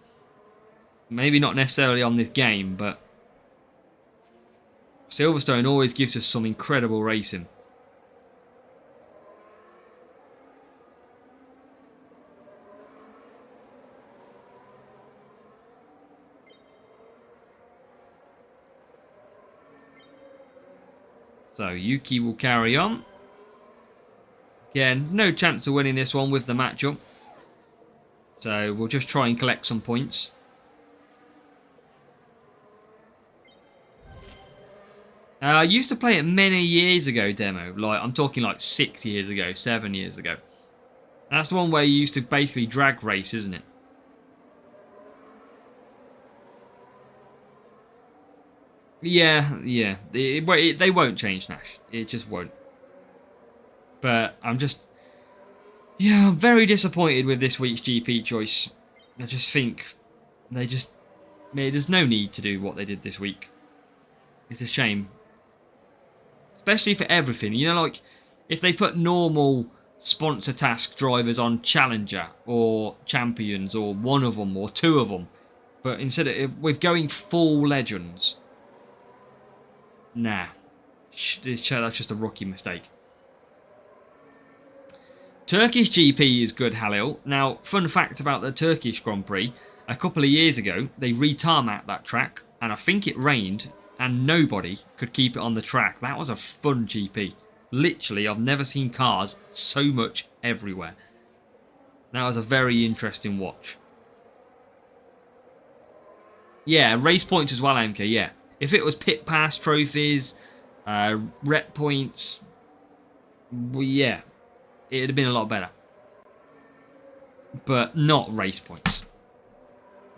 B: Maybe not necessarily on this game, but Silverstone always gives us some incredible racing. So Yuki will carry on. Again, no chance of winning this one with the matchup. So we'll just try and collect some points. I used to play it many years ago, Demo. Like, I'm talking like 6 years ago, 7 years ago. That's the one where you used to basically drag race, isn't it? Yeah. They won't change, Nash. It just won't. But I'm just... Yeah, I'm very disappointed with this week's GP choice. I just think they just... There's no need to do what they did this week. It's a shame. especially for everything. You know, like if they put normal sponsor task drivers on Challenger or Champions or one of them or two of them, but instead of with going full Legends, nah, that's just a rookie mistake. Turkish GP is good, Halil. Now, fun fact about the Turkish Grand Prix, a couple of years ago, they re-tarmacked that track, and I think it rained, and nobody could keep it on the track. That was a fun GP. Literally, I've never seen cars so much everywhere. That was a very interesting watch. Yeah, race points as well, MK, yeah. If it was pit pass trophies, rep points, well, yeah, it'd have been a lot better. But not race points.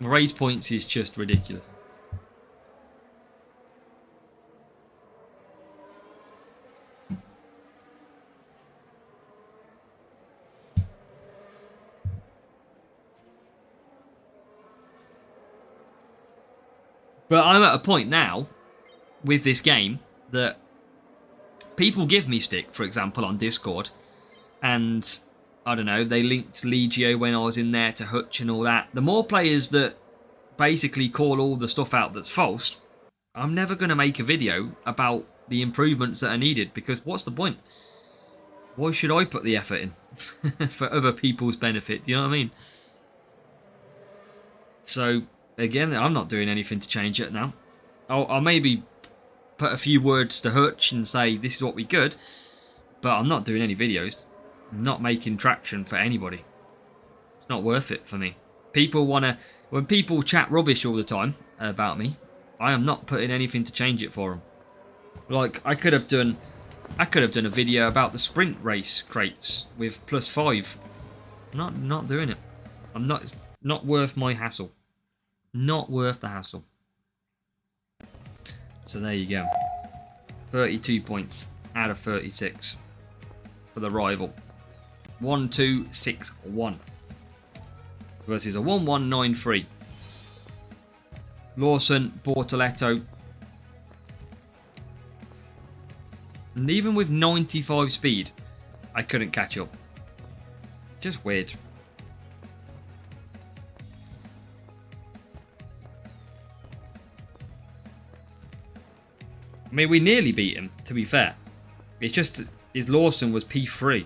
B: Race points is just ridiculous. But I'm at a point now with this game that people give me stick, for example, on Discord, and I don't know, they linked Legio when I was in there to Hutch and all that. The more players that basically call all the stuff out that's false, I'm never going to make a video about the improvements that are needed, because what's the point? Why should I put the effort in for other people's benefit? Do you know what I mean? So, again, I'm not doing anything to change it now. I'll maybe put a few words to Hutch and say this is what we could, but I'm not doing any videos. I'm not making traction for anybody. It's not worth it for me. People want to... When people chat rubbish all the time about me, I am not putting anything to change it for them. Like, I could have done a video about the sprint race crates with +5. Not doing it. It's not worth my hassle. Not worth the hassle. So there you go. 32 points out of 36 for the rival. 1-2-6-1 versus a 1-1-9-3. Lawson, Bortoletto. And even with 95 speed, I couldn't catch up. Just weird. I mean, we nearly beat him, to be fair. It's just his Lawson was P3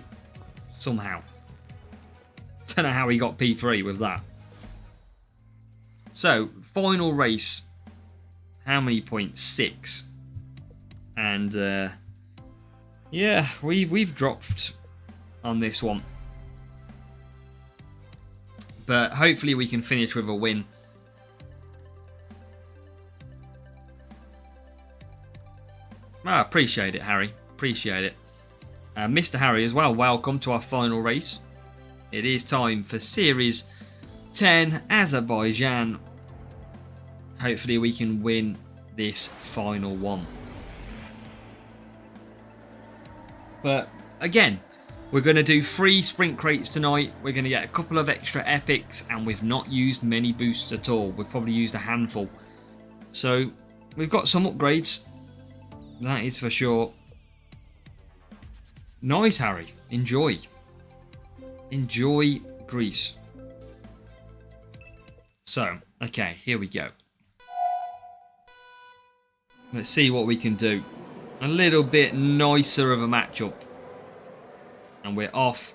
B: somehow. Don't know how he got P3 with that. So, final race. How many points? 6. And yeah, we've dropped on this one. But hopefully we can finish with a win. I appreciate it, Harry. Appreciate it. Mr. Harry as well, welcome to our final race. It is time for Series 10 Azerbaijan. Hopefully we can win this final one. But again, we're going to do 3 sprint crates tonight. We're going to get a couple of extra epics, and we've not used many boosts at all. We've probably used a handful. So we've got some upgrades. That is for sure. Nice, Harry. Enjoy. Enjoy Greece. So, okay, here we go. Let's see what we can do. A little bit nicer of a matchup. And we're off.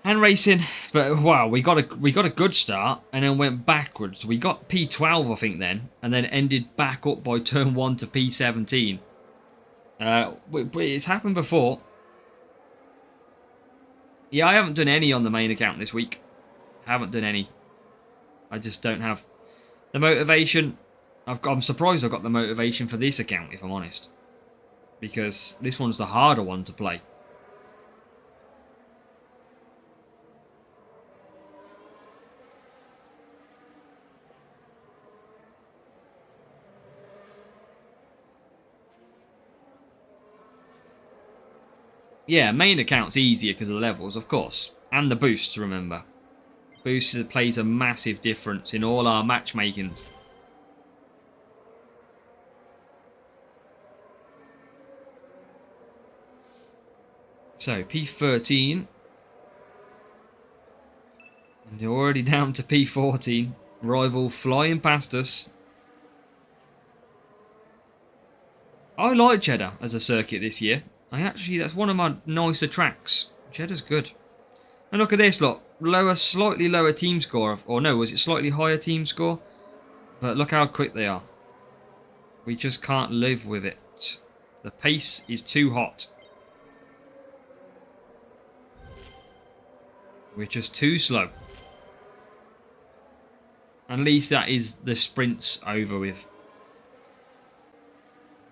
B: And racing. But wow, we got a good start and then went backwards. We got P12, I think, then, and then ended back up by turn 1 to P17. It's happened before. Yeah, I haven't done any on the main account this week. Haven't done any. I just don't have the motivation. I'm surprised I've got the motivation for this account, if I'm honest. Because this one's the harder one to play. Yeah, main account's easier because of the levels, of course. And the boosts, remember. Boosts plays a massive difference in all our matchmakings. So, P13. And you're already down to P14. Rival flying past us. I like Jeddah as a circuit this year. That's one of my nicer tracks. Jeddah's good. And look at this, look. Slightly lower team score. Or no, was it slightly higher team score? But look how quick they are. We just can't live with it. The pace is too hot. We're just too slow. At least that is the sprints over with.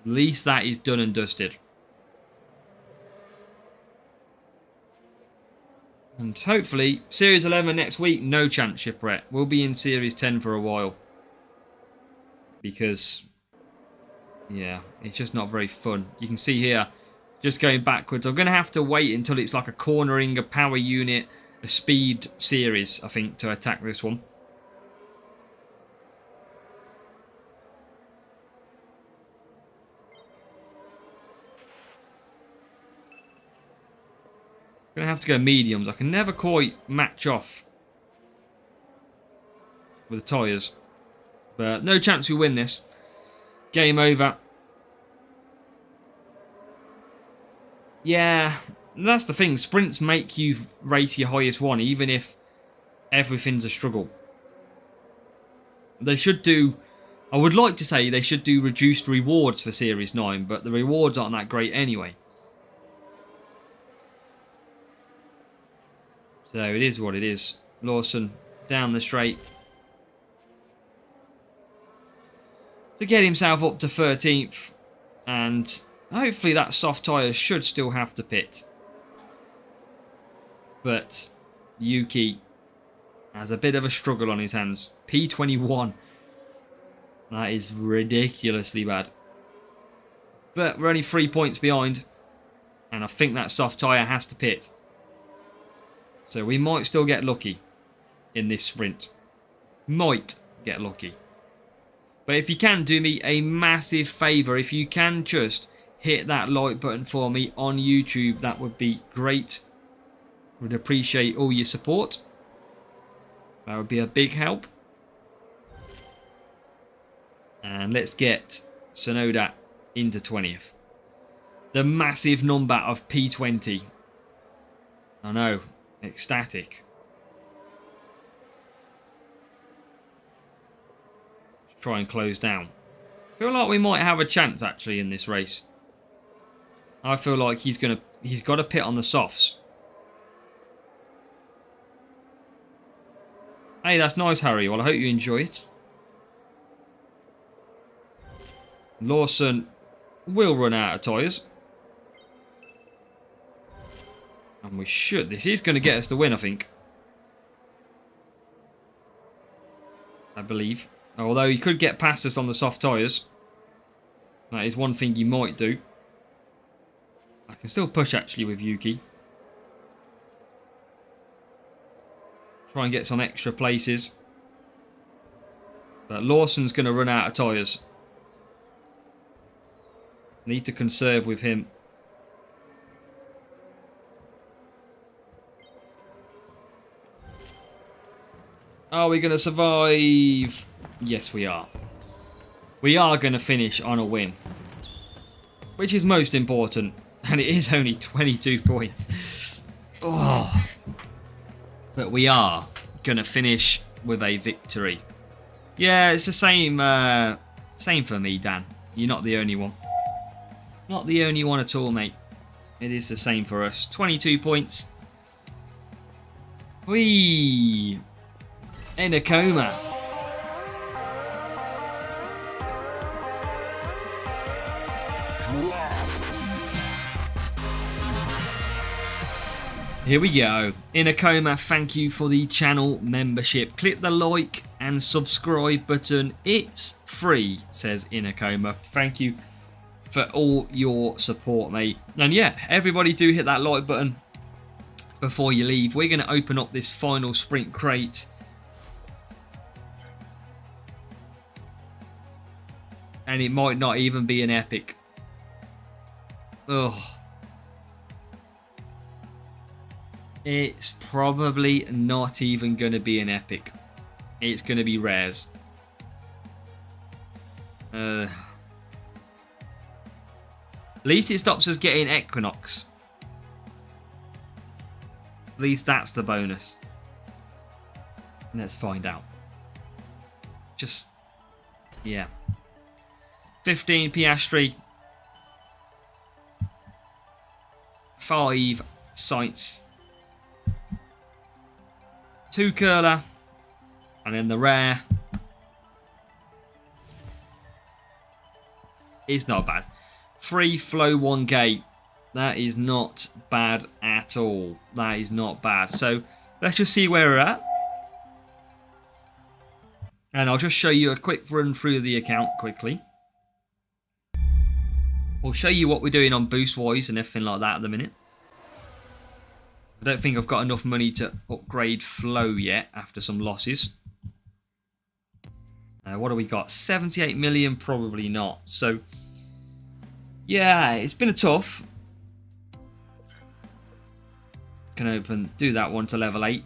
B: At least that is done and dusted. And hopefully, Series 11 next week, no chance shipwreck. We'll be in Series 10 for a while. Because, yeah, it's just not very fun. You can see here, just going backwards. I'm going to have to wait until it's like a cornering, a power unit, a speed series, I think, to attack this one. Gonna have to go mediums. I can never quite match off with the tyres. But no chance we win this. Game over. Yeah, that's the thing. Sprints make you race your highest one, even if everything's a struggle. They should do... I would like to say they should do reduced rewards for Series 9, but the rewards aren't that great anyway. So it is what it is. Lawson down the straight. To get himself up to 13th. And hopefully that soft tyre should still have to pit. But Yuki has a bit of a struggle on his hands. P21. That is ridiculously bad. But we're only 3 points behind. And I think that soft tyre has to pit. So we might still get lucky in this sprint. Might get lucky. But if you can do me a massive favour, if you can just hit that like button for me on YouTube, that would be great. Would appreciate all your support. That would be a big help. And let's get Sonoda into 20th. The massive number of P20. I know. Ecstatic. Let's try and close down. I feel like we might have a chance actually in this race. I feel like he's got to pit on the softs. Hey, that's nice, Harry. Well, I hope you enjoy it. Lawson will run out of tyres. And we should. This is going to get us the win, I think. I believe. Although he could get past us on the soft tyres. That is one thing he might do. I can still push, actually, with Yuki. Try and get some extra places. But Lawson's going to run out of tyres. Need to conserve with him. Are we going to survive? Yes, we are. We are going to finish on a win. Which is most important. And it is only 22 points. Oh. But we are going to finish with a victory. Yeah, it's the same same for me, Dan. You're not the only one. Not the only one at all, mate. It is the same for us. 22 points. Whee! In a coma. Here we go. In a coma, thank you for the channel membership. Click the like and subscribe button. It's free, says In a Coma. Thank you for all your support, mate. And yeah, everybody do hit that like button before you leave. We're going to open up this final sprint crate. And it might not even be an epic. Ugh. It's probably not even going to be an epic. It's going to be rares. At least it stops us getting Equinox. At least that's the bonus. Let's find out. Just, yeah. 15 Piastri. 5 Sights. 2 Curler. And then the rare is not bad. 3 Flow 1K. That is not bad at all. That is not bad. So let's just see where we're at. And I'll just show you a quick run through the account quickly. We'll show you what we're doing on boost wise and everything like that at the minute. I don't think I've got enough money to upgrade Flow yet after some losses. What do we got? 78 million? Probably not. So, yeah, it's been a tough. Can do that one to level 8.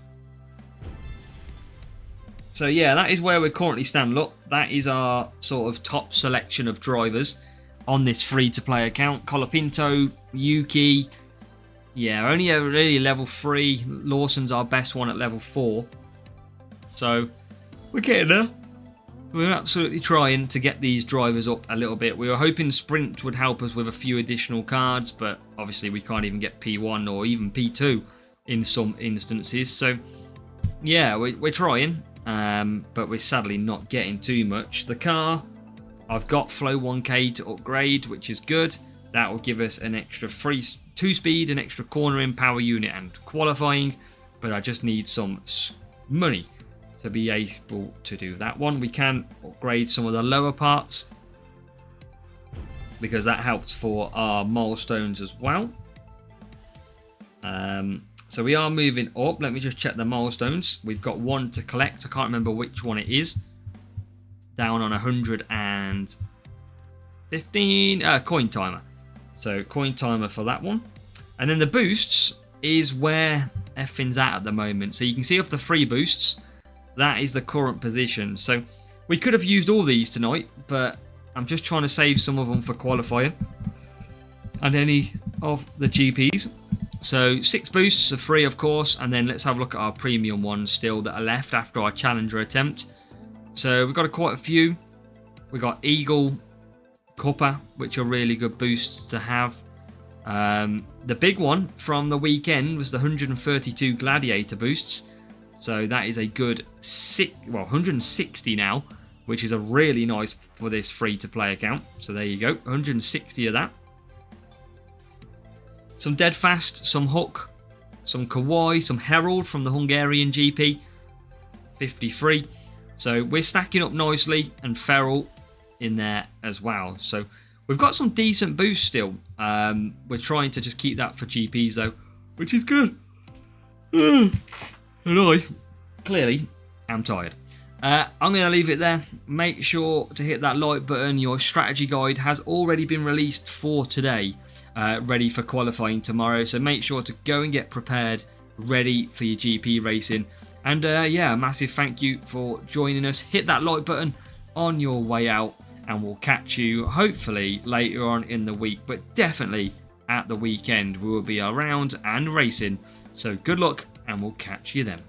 B: So, yeah, that is where we currently stand. Look, that is our sort of top selection of drivers on this free-to-play account. Colapinto, Yuki. Yeah, only really level 3. Lawson's our best one at level 4. So, we're getting there. We're absolutely trying to get these drivers up a little bit. We were hoping Sprint would help us with a few additional cards, but obviously we can't even get P1 or even P2 in some instances. So, yeah, we're trying, but we're sadly not getting too much. The car, I've got Flow 1K to upgrade, which is good. That will give us an extra 2-speed, an extra cornering, power unit, and qualifying, but I just need some money to be able to do that one. We can upgrade some of the lower parts because that helps for our milestones as well. So we are moving up. Let me just check the milestones. We've got 1 to collect. I can't remember which one it is. Down on 115 coin timer. So coin timer for that one. And then the boosts is where everything's at the moment. So you can see off the 3 boosts, that is the current position. So we could have used all these tonight, but I'm just trying to save some of them for qualifier and any of the GPs. So 6 boosts are free, of course, and then let's have a look at our premium ones still that are left after our challenger attempt. So we've got quite a few. We've got Eagle, Cuppa, which are really good boosts to have. The big one from the weekend was the 132 Gladiator boosts. So that is a good 160 now, which is a really nice for this free-to-play account. So there you go, 160 of that. Some Deadfast, some Hook, some Kawhi, some Herald from the Hungarian GP, 53. So we're stacking up nicely, and Feral in there as well. So we've got some decent boosts still. We're trying to just keep that for GPs though, which is good. And I, clearly, am tired. I'm going to leave it there. Make sure to hit that like button. Your strategy guide has already been released for today, ready for qualifying tomorrow. So make sure to go and get prepared, ready for your GP racing. And yeah, a massive thank you for joining us. Hit that like button on your way out, and we'll catch you hopefully later on in the week, but definitely at the weekend we will be around and racing. So good luck, and we'll catch you then.